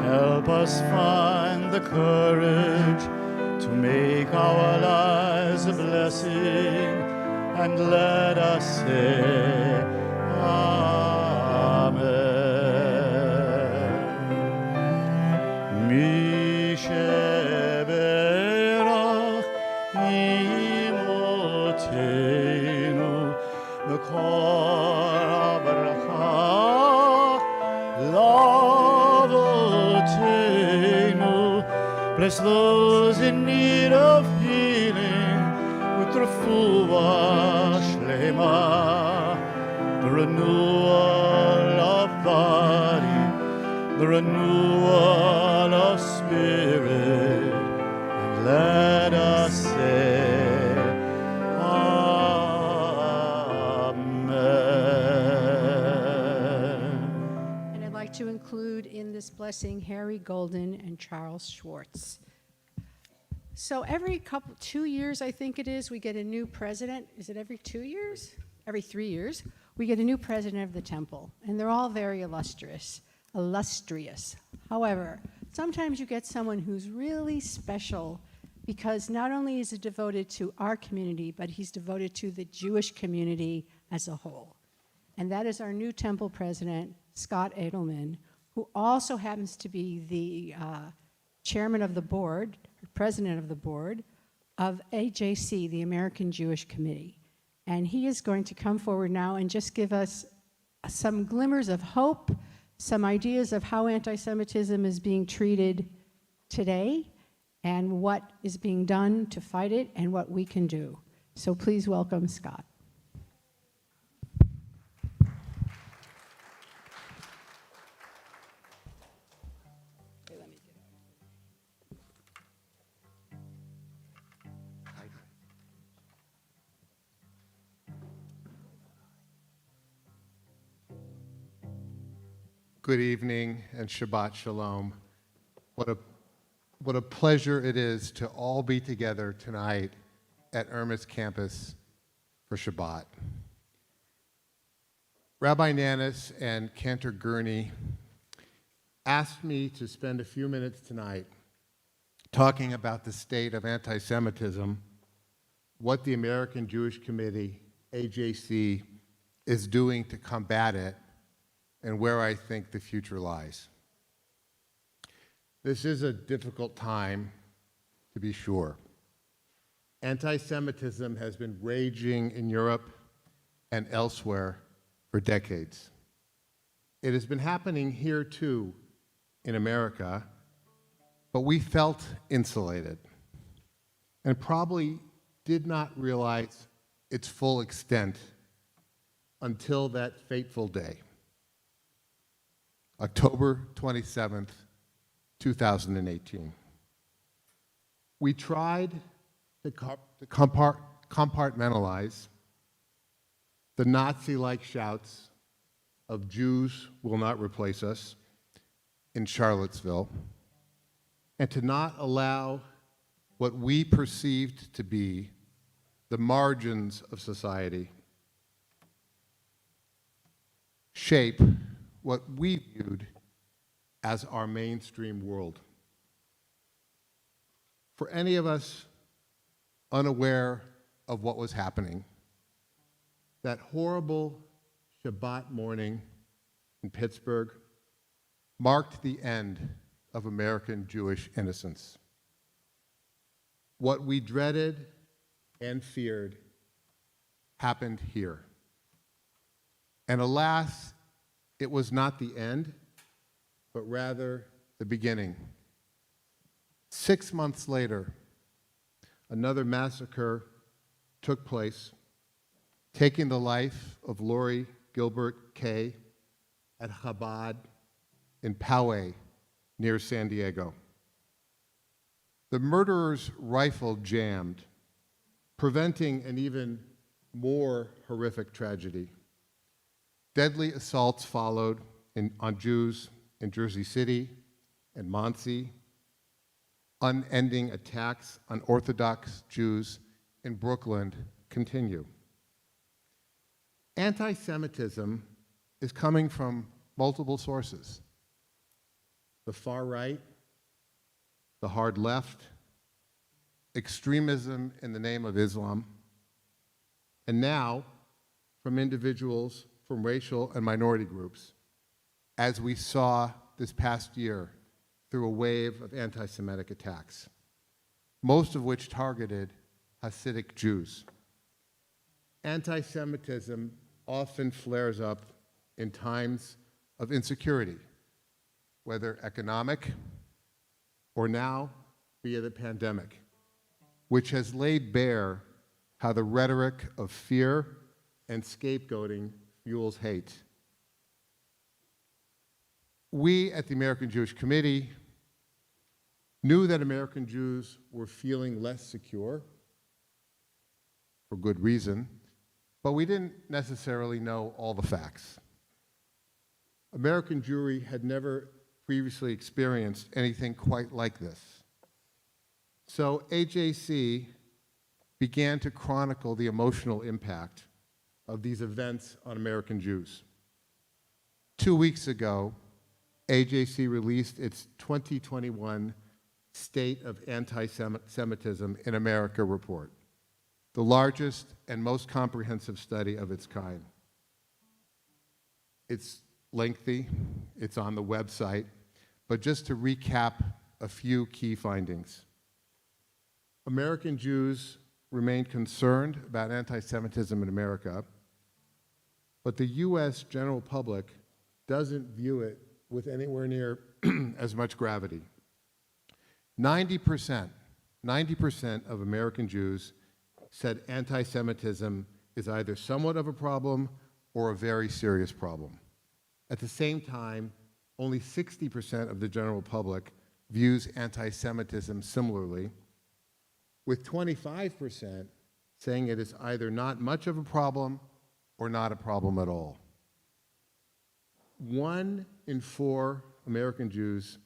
help us find the courage to make our lives a blessing, and let us say Amen. מי שברך אמותינו, מקור הברכה לאבותינו. Bless those in need of healing with refuah shlema, the renewal of body, the renewal of spirit, and let us say Amen. And I'd like to include in this blessing Harry Golden and Charles Schwartz. So every 2 years, I think it is, we get a new president. Is it every 2 years? Every 3 years, we get a new president of the temple, and they're all very illustrious. However, sometimes you get someone who's really special because not only is he devoted to our community, but he's devoted to the Jewish community as a whole. And that is our new temple president, Scott Edelman, who also happens to be the chairman of the board, president of the board of AJC, the American Jewish Committee. And he is going to come forward now and just give us some glimmers of hope, some ideas of how anti-Semitism is being treated today and what is being done to fight it and what we can do. So please welcome Scott. Good evening and Shabbat Shalom. What a pleasure it is to all be together tonight at Irma's campus for Shabbat. Rabbi Nanus and Cantor Gurney asked me to spend a few minutes tonight talking about the state of anti-Semitism, what the American Jewish Committee, AJC, is doing to combat it, and where I think the future lies. This is a difficult time, to be sure. Anti-Semitism has been raging in Europe and elsewhere for decades. It has been happening here too in America, but we felt insulated and probably did not realize its full extent until that fateful day, October 27th, 2018. We tried to compartmentalize the Nazi-like shouts of "Jews will not replace us" in Charlottesville, and to not allow what we perceived to be the margins of society shape what we viewed as our mainstream world. For any of us unaware of what was happening, that horrible Shabbat morning in Pittsburgh marked the end of American Jewish innocence. What we dreaded and feared happened here. And alas, it was not the end, but rather the beginning. 6 months later, another massacre took place, taking the life of Lori Gilbert Kay at Chabad in Poway, near San Diego. The murderer's rifle jammed, preventing an even more horrific tragedy. Deadly assaults followed on Jews in Jersey City and Muncie. Unending attacks on Orthodox Jews in Brooklyn continue. Anti-Semitism is coming from multiple sources: the far right, the hard left, extremism in the name of Islam, and now from individuals from racial and minority groups, as we saw this past year through a wave of anti-Semitic attacks, most of which targeted Hasidic Jews. Anti-Semitism often flares up in times of insecurity, whether economic or now via the pandemic, which has laid bare how the rhetoric of fear and scapegoating fuels hate. We at the American Jewish Committee knew that American Jews were feeling less secure, for good reason, but we didn't necessarily know all the facts. American Jewry had never previously experienced anything quite like this. So AJC began to chronicle the emotional impact of these events on American Jews. 2 weeks ago, AJC released its 2021 State of Anti-Semitism in America report, the largest and most comprehensive study of its kind. It's lengthy, it's on the website, but just to recap a few key findings. American Jews remain concerned about anti-Semitism in America, but the US general public doesn't view it with anywhere near as much gravity. 90% of American Jews said anti-Semitism is either somewhat of a problem or a very serious problem. At the same time, only 60% of the general public views anti-Semitism similarly, with 25% saying it is either not much of a problem or not a problem at all. 1 in 4 American Jews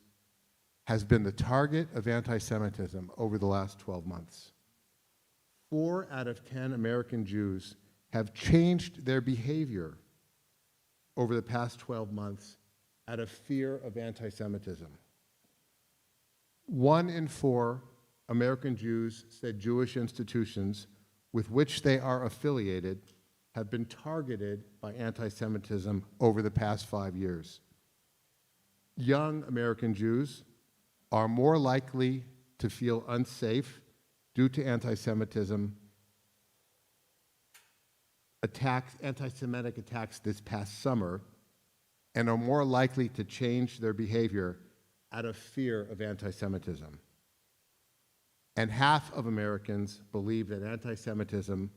has been the target of anti-Semitism over the last 12 months. 4 out of 10 American Jews have changed their behavior over the past 12 months out of fear of anti-Semitism. 1 in 4 American Jews said Jewish institutions with which they are affiliated have been targeted by anti-Semitism over the past 5 years. Young American Jews are more likely to feel unsafe due to anti-Semitism attacks, anti-Semitic attacks this past summer, and are more likely to change their behavior out of fear of anti-Semitism. And half of Americans believe that anti-Semitism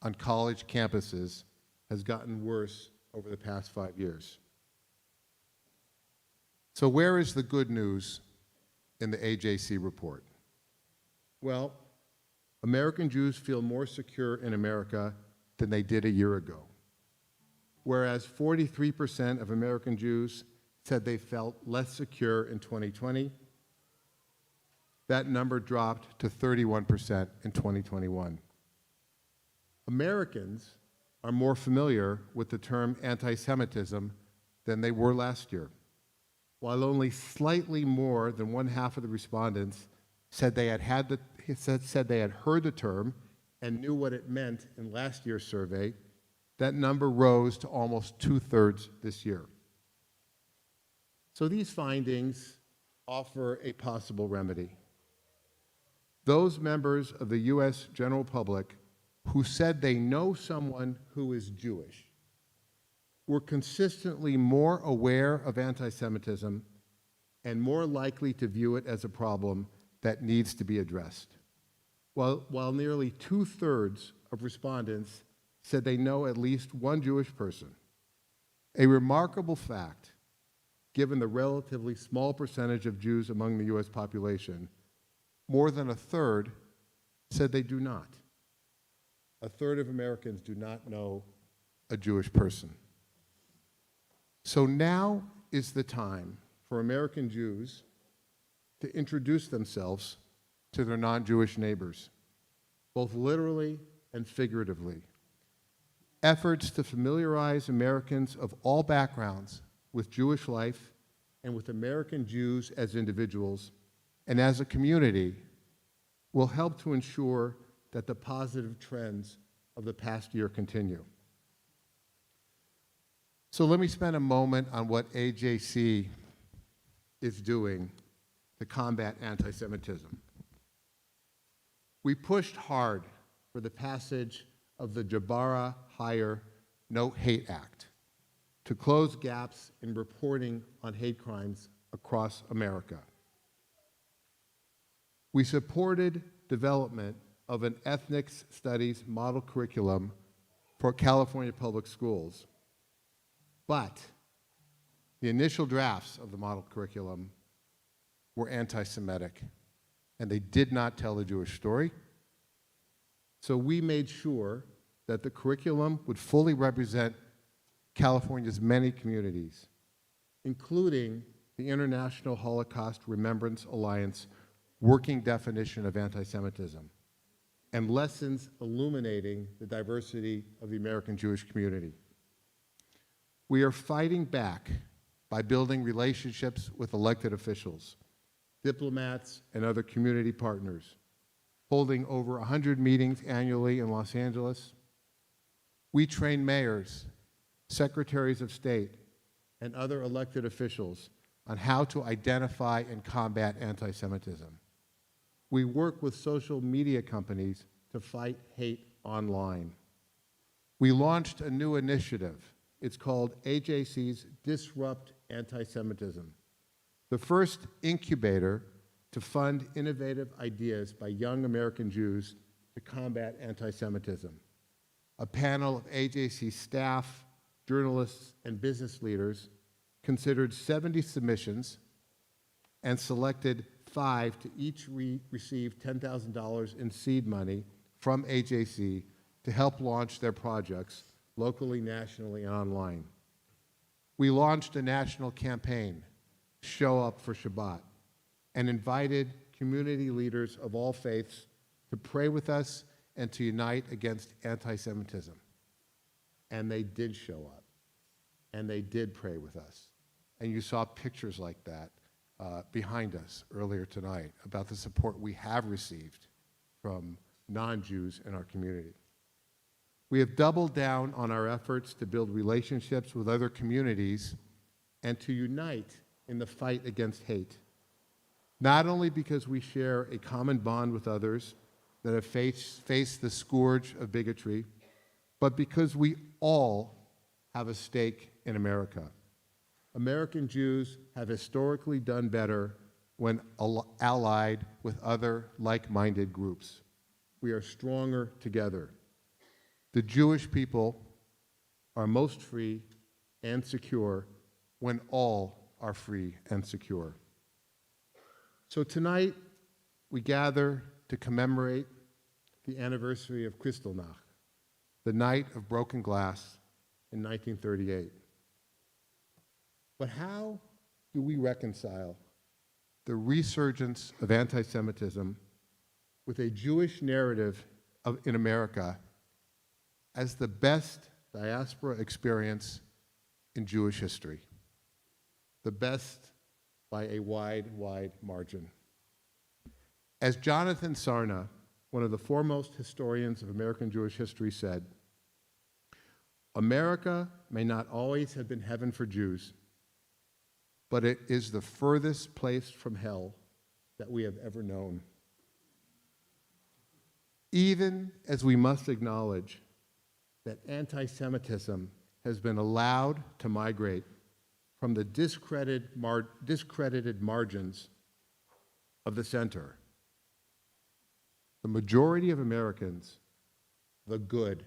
on college campuses has gotten worse over the past 5 years. So where is the good news in the AJC report? Well, American Jews feel more secure in America than they did a year ago. Whereas 43% of American Jews said they felt less secure in 2020, that number dropped to 31% in 2021. Americans are more familiar with the term anti-Semitism than they were last year. While only slightly more than one half of the respondents said they had heard the term and knew what it meant in last year's survey, that number rose to almost 2/3 this year. So these findings offer a possible remedy. Those members of the U.S. general public who said they know someone who is Jewish were consistently more aware of anti-Semitism and more likely to view it as a problem that needs to be addressed. While nearly 2/3 of respondents said they know at least one Jewish person, a remarkable fact given the relatively small percentage of Jews among the U.S. population. More than 1/3 said they do not. 1/3 of Americans do not know a Jewish person. So now is the time for American Jews to introduce themselves to their non-Jewish neighbors, both literally and figuratively. Efforts to familiarize Americans of all backgrounds with Jewish life and with American Jews as individuals and as a community will help to ensure that the positive trends of the past year continue. So let me spend a moment on what AJC is doing to combat anti-Semitism. We pushed hard for the passage of the Jabara Hire No Hate Act to close gaps in reporting on hate crimes across America. We supported development of an ethnic studies model curriculum for California public schools, but the initial drafts of the model curriculum were anti-Semitic, and they did not tell the Jewish story. So we made sure that the curriculum would fully represent California's many communities, including the International Holocaust Remembrance Alliance working definition of anti-Semitism, and lessons illuminating the diversity of the American Jewish community. We are fighting back by building relationships with elected officials, diplomats, and other community partners, holding over 100 meetings annually in Los Angeles. We train mayors, secretaries of state, and other elected officials on how to identify and combat anti-Semitism. We work with social media companies to fight hate online. We launched a new initiative. It's called AJC's Disrupt Anti-Semitism, the first incubator to fund innovative ideas by young American Jews to combat anti-Semitism. A panel of AJC staff, journalists, and business leaders considered 70 submissions and selected 5 to each receive $10,000 in seed money from AJC to help launch their projects locally, nationally, and online. We launched a national campaign, Show Up for Shabbat, and invited community leaders of all faiths to pray with us and to unite against anti-Semitism. And they did show up, and they did pray with us. And you saw pictures like that behind us earlier tonight about the support we have received from non-Jews in our community. We have doubled down on our efforts to build relationships with other communities and to unite in the fight against hate. not only because we share a common bond with others that have faced the scourge of bigotry, but because we all have a stake in America. American Jews have historically done better when allied with other like-minded groups. We are stronger together. The Jewish people are most free and secure when all are free and secure. So tonight, we gather to commemorate the anniversary of Kristallnacht, the night of broken glass in 1938. But how do we reconcile the resurgence of anti-Semitism with a Jewish narrative in America as the best diaspora experience in Jewish history? The best by a wide, wide margin. As Jonathan Sarna, one of the foremost historians of American Jewish history, said, America may not always have been heaven for Jews, but it is the furthest place from hell that we have ever known. Even as we must acknowledge that anti-Semitism has been allowed to migrate from the discredited margins of the center, the majority of Americans, the good,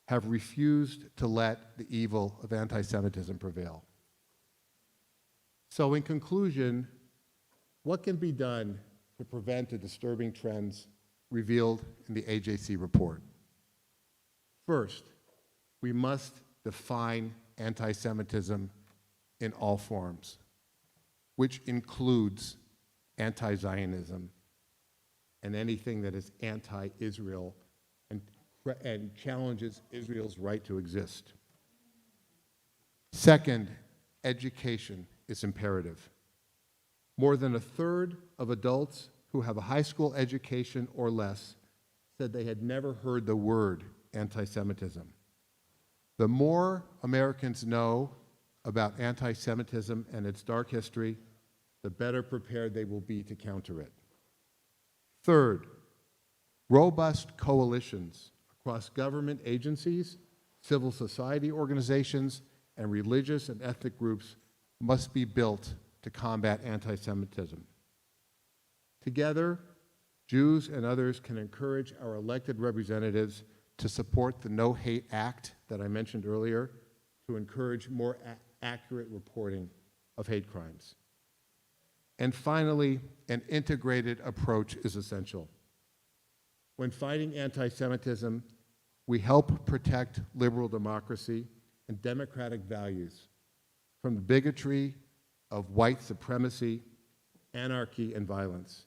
have refused to let the evil of anti-Semitism prevail. So in conclusion, what can be done to prevent the disturbing trends revealed in the AJC report? First, we must define anti-Semitism in all forms, which includes anti-Zionism and anything that is anti-Israel and challenges Israel's right to exist. Second, education is imperative. More than a third of adults who have a high school education or less said they had never heard the word anti-Semitism. The more Americans know about anti-Semitism and its dark history, the better prepared they will be to counter it. Third, robust coalitions across government agencies, civil society organizations, and religious and ethnic groups must be built to combat anti-Semitism. Together, Jews and others can encourage our elected representatives to support the No Hate Act that I mentioned earlier, to encourage more accurate reporting of hate crimes. And finally, an integrated approach is essential. When fighting anti-Semitism, we help protect liberal democracy and democratic values from the bigotry of white supremacy, anarchy, and violence.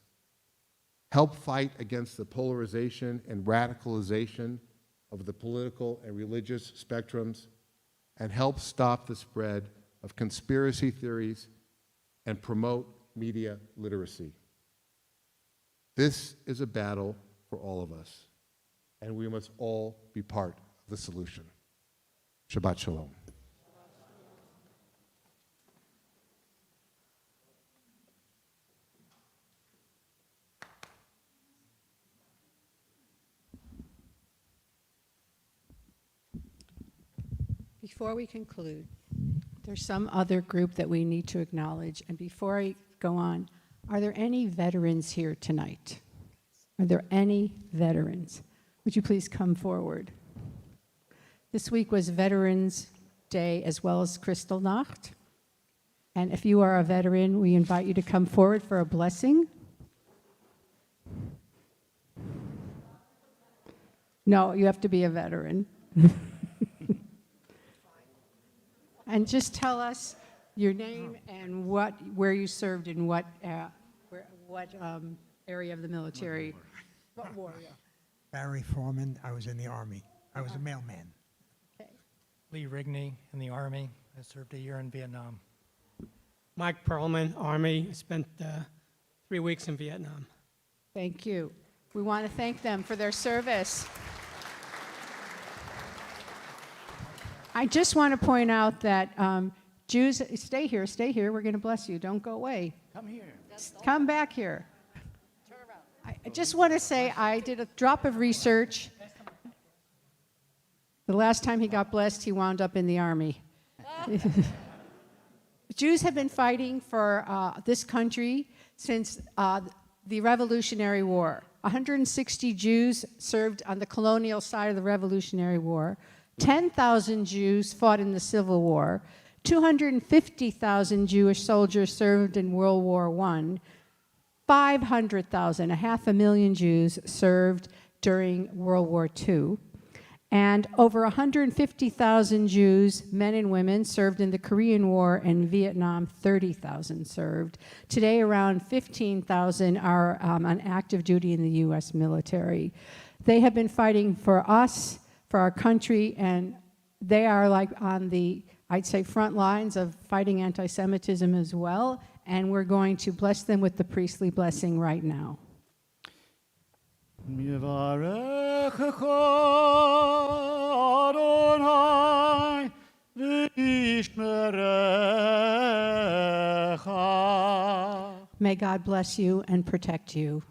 Help fight against the polarization and radicalization of the political and religious spectrums, and help stop the spread of conspiracy theories and promote media literacy. This is a battle for all of us, and we must all be part of the solution. Shabbat Shalom. Before we conclude, there's some other group that we need to acknowledge. And before I go on, are there any veterans here tonight? Are there any veterans? Would you please come forward? This week was Veterans Day as well as Kristallnacht. And if you are a veteran, we invite you to come forward for a blessing. No, you have to be a veteran. And just tell us your name and where you served in what area of the military. What war? Barry Foreman, I was in the Army. I was a mailman. Okay. Lee Rigney in the Army. I served a year in Vietnam. Mike Perlman, Army. I spent 3 weeks in Vietnam. Thank you. We want to thank them for their service. I just want to point out that Jews, stay here, we're going to bless you, don't go away. Come here. Come back here. I just want to say I did a drop of research. The last time he got blessed, he wound up in the army. Jews have been fighting for this country since the Revolutionary War. 160 Jews served on the colonial side of the Revolutionary War. 10,000 Jews fought in the Civil War. 250,000 Jewish soldiers served in World War I. 500,000, 500,000 Jews served during World War II. And over 150,000 Jews, men and women, served in the Korean War and Vietnam. 30,000 served. Today, around 15,000 are on active duty in the U.S. military. They have been fighting for us, for our country, and they are like on the, I'd say, front lines of fighting anti-Semitism as well. And we're going to bless them with the priestly blessing right now. Mivarechecha Adonai v'yishmerecha. May God bless you and protect you.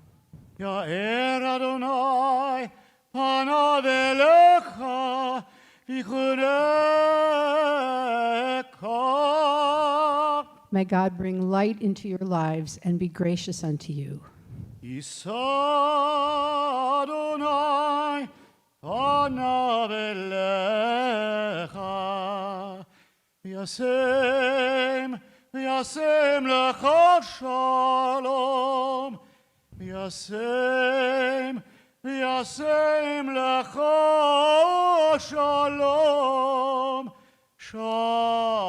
Ya'er Adonai panav elecha v'chunecha. May God bring light into your lives and be gracious unto you. Yisa Adonai panav elecha v'yasem lecha shalom v'yasem lecha shalom shalom.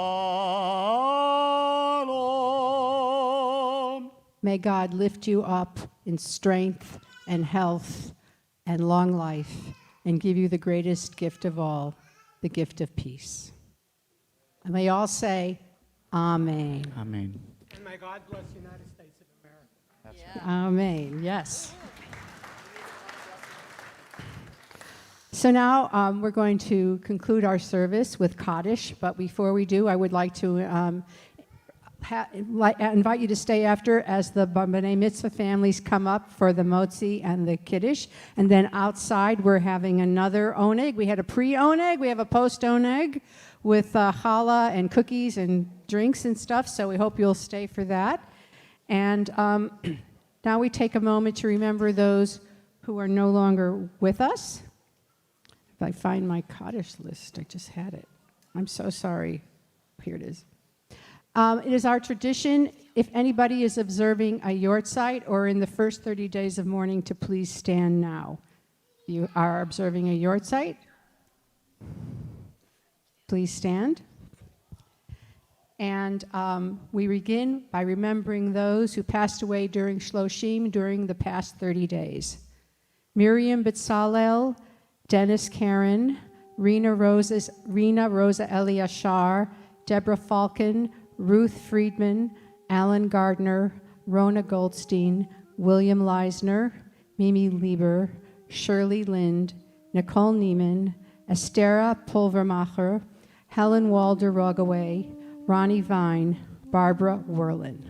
May God lift you up in strength and health and long life and give you the greatest gift of all, the gift of peace. And may all say, Amen. Amen. And may God bless the United States of America. Amen. Yes. So now we're going to conclude our service with Kaddish, but before we do, I would like to invite you to stay after as the B'nai Mitzvah families come up for the motzi and the kiddush. And then outside, we're having another oneg. We had a pre-oneg. We have a post-oneg with challah and cookies and drinks and stuff. So we hope you'll stay for that. And now we take a moment to remember those who are no longer with us. If I find my Kaddish list, I just had it. I'm so sorry. Here it is. It is our tradition, if anybody is observing a yortzeit or in the first 30 days of mourning, to please stand now. You are observing a yortzeit. Please stand. And we begin by remembering those who passed away during Shloshim during the past 30 days. Miriam Bitzalel, Dennis Karen, Rena Rosa Eliashar, Deborah Falcon, Ruth Friedman, Alan Gardner, Rona Goldstein, William Leisner, Mimi Lieber, Shirley Lind, Nicole Neiman, Estera Pulvermacher, Helen Walder Rogaway, Ronnie Vine, Barbara Werlin.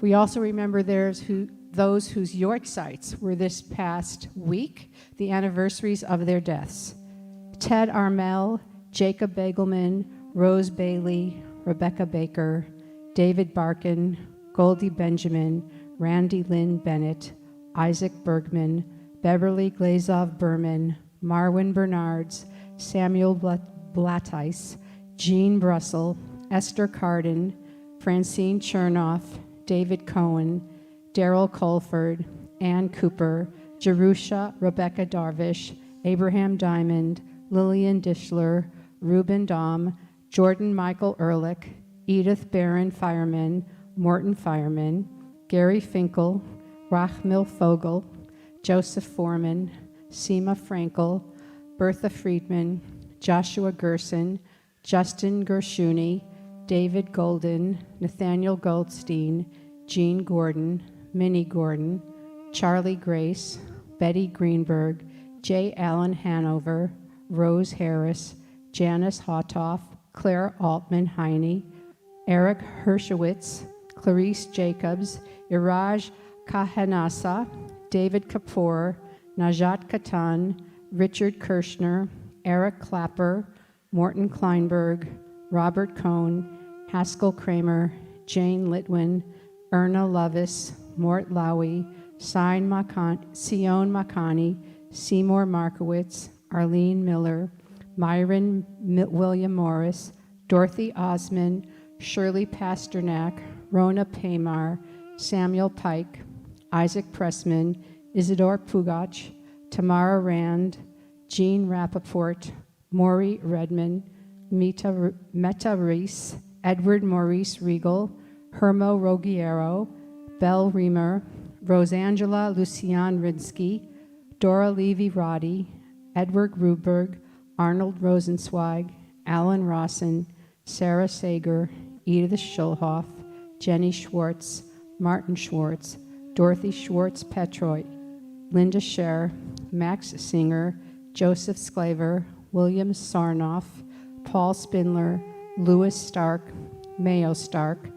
We also remember those whose yortzeits were this past week, the anniversaries of their deaths. Ted Armel, Jacob Begelman, Rose Bailey, Rebecca Baker, David Barkin, Goldie Benjamin, Randy Lynn Bennett, Isaac Bergman, Beverly Glazov Berman, Marwin Bernards, Samuel Blatteis, Jean Brussel, Esther Carden, Francine Chernoff, David Cohen, Daryl Colford, Ann Cooper, Jerusha Rebecca Darvish, Abraham Diamond, Lillian Dishler, Reuben Dahm, Jordan Michael Ehrlich, Edith Barron Fireman, Morton Fireman, Gary Finkel, Rachmil Fogel, Joseph Foreman, Seema Frankel, Bertha Friedman, Joshua Gerson, Justin Gershuni, David Golden, Nathaniel Goldstein, Jean Gordon, Minnie Gordon, Charlie Grace, Betty Greenberg, J. Allen Hanover, Rose Harris, Janice Hottoff, Claire Altman Heine, Eric Hershowitz, Clarice Jacobs, Iraj Kahanasa, David Kapoor, Najat Katan, Richard Kirshner, Eric Clapper, Morton Kleinberg, Robert Cohn, Haskell Kramer, Jane Litwin, Erna Lovis, Mort Lowy, Sion Makani, Seymour Markowitz, Arlene Miller, Myron William Morris, Dorothy Osman, Shirley Pasternak, Rona Paymar, Samuel Pike, Isaac Pressman, Isidore Pugach, Tamara Rand, Jean Rappaport, Maury Redman, Meta Reese, Edward Maurice Regal, Hermo Rogiero, Belle Reamer, Rosangela Lucian Rinsky, Dora Levy-Roddy, Edward Ruberg, Arnold Rosenzweig, Alan Rawson, Sarah Sager, Edith Schulhoff, Jenny Schwartz, Martin Schwartz, Dorothy Schwartz Petroy, Linda Scher, Max Singer, Joseph Sclaver, William Sarnoff, Paul Spindler, Louis Stark, Mayo Stark,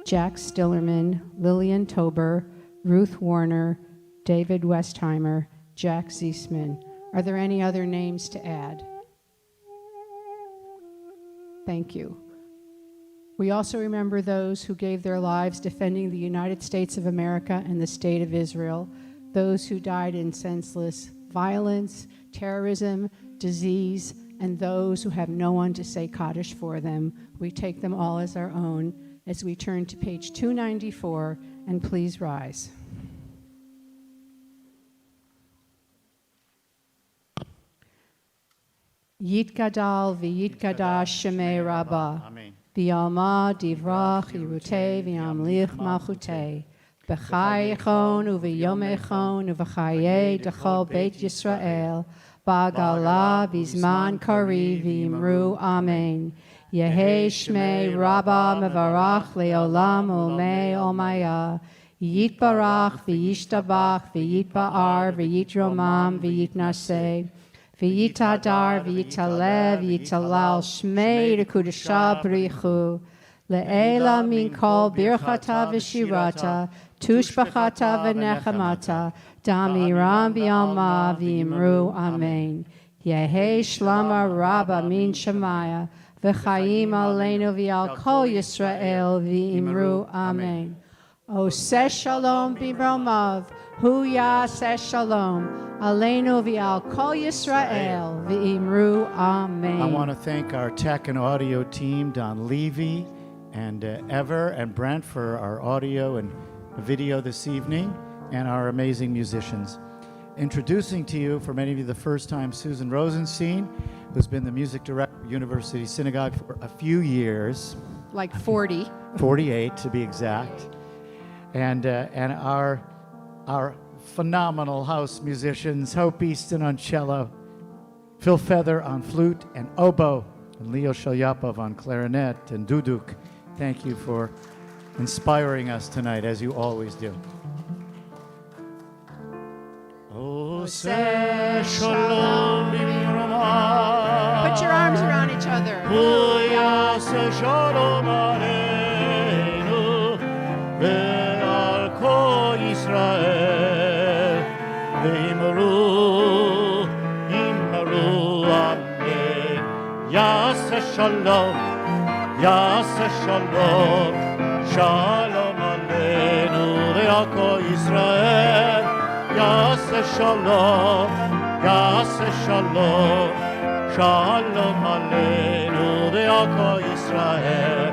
Jack Stillerman, Lillian Tober, Ruth Warner, David Westheimer, Jack Ziesman. Are there any other names to add? Thank you. We also remember those who gave their lives defending the United States of America and the State of Israel, those who died in senseless violence, terrorism, disease, and those who have no one to say Kaddish for them. We take them all as our own as we turn to page 294, and please rise. Yitgadal v'yitgadash shemei Rabbah. Amen. V'yalma divrach yirutei v'yamlich malchutei. B'chai echon u'v'yom echon u'v'chayei dechol beit Yisrael. Ba'gala v'zman kari v'yimru amen. Yehi shmei Rabbah mevarach le'olam u'mei omaya. Yitbarach v'yishtabach v'yitba'ar v'yitromam v'yitnaseh. V'yitadar v'yitalev v'yitalal shmei rekudesha b'richu le'ela min kol birchata v'shirata tushbachata v'nechamata damiram v'yalma v'imru amen. Yehi shlama rabba min shemaya v'chayim aleinu v'yal kol Yisrael v'imru amen. Oseh shalom b'romav hu yaseh shalom Aleinu v'al kol Yisrael v'imru amen. I want to thank our tech and audio team, Don Levy and Ever and Brent for our audio and video this evening, and our amazing musicians. Introducing to you, for many of you the first time, Susan Rosenstein, who's been the music director at University Synagogue for a few years. Like 40. 48 to be exact. And our phenomenal house musicians, Hope Easton on cello, Phil Feather on flute and oboe, and Leo Shalyapov on clarinet and duduk. Thank you for inspiring us tonight, as you always do. Oseh shalom b'romav. Put your arms around each other. Hu yaseh shalom aleinu ve'al kol Yisrael v'imru amen. Yaseh shalom shalom aleinu ve'al kol Yisrael. Yaseh shalom shalom aleinu ve'al kol Yisrael.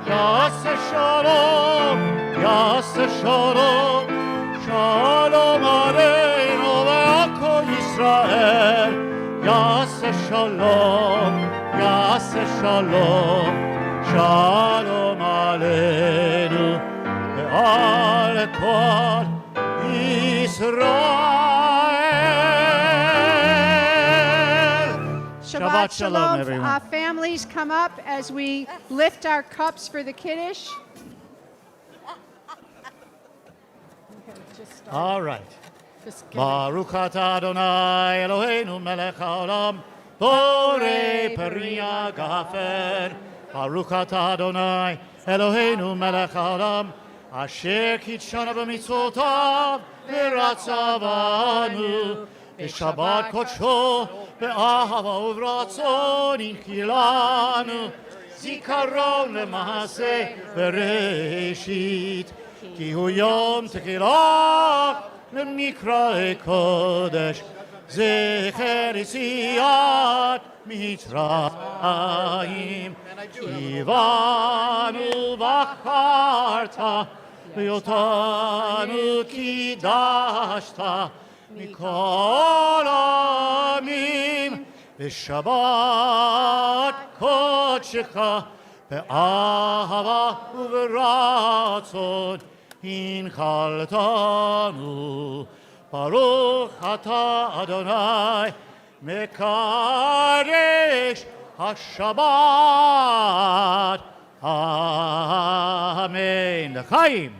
Yaseh shalom shalom aleinu ve'al kol Yisrael. Yaseh shalom shalom aleinu ve'al kol Israel. Shabbat Shalom, everyone. Our families come up as we lift our cups for the Kiddush. All right. Just get it. Baruch atah Adonai Eloheinu melech haolam borei peri hagafen. Baruch atah Adonai Eloheinu melech haolam אשר קידשנו במצוותיו ורצה בנו בשבת קודשו באהבה וברצון הנחילנו זיכרון למעשה בראשית כי הוא יום תחילה למקרא קודש זכר יציאת מצרים הבנו בחרת ואותנו קידשת מכל העמים בשבת קודשך באהבה וברצון הנחלתנו ברוך אתה אדוני מקדש השבת אמן לחיים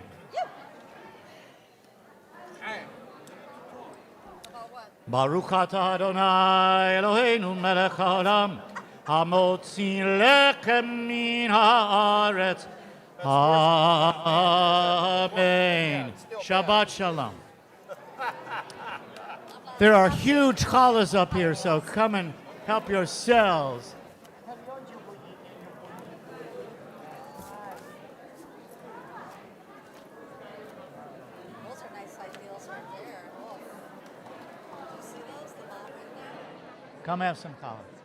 ברוך אתה אדוני אלוהינו מלך העולם המוציא לחם מן הארץ amen Shabbat Shalom. There are huge challahs up here, so come and help yourselves. Those are nice high heels right there. Oh. Do you see those? The mountain there? Come have some challah.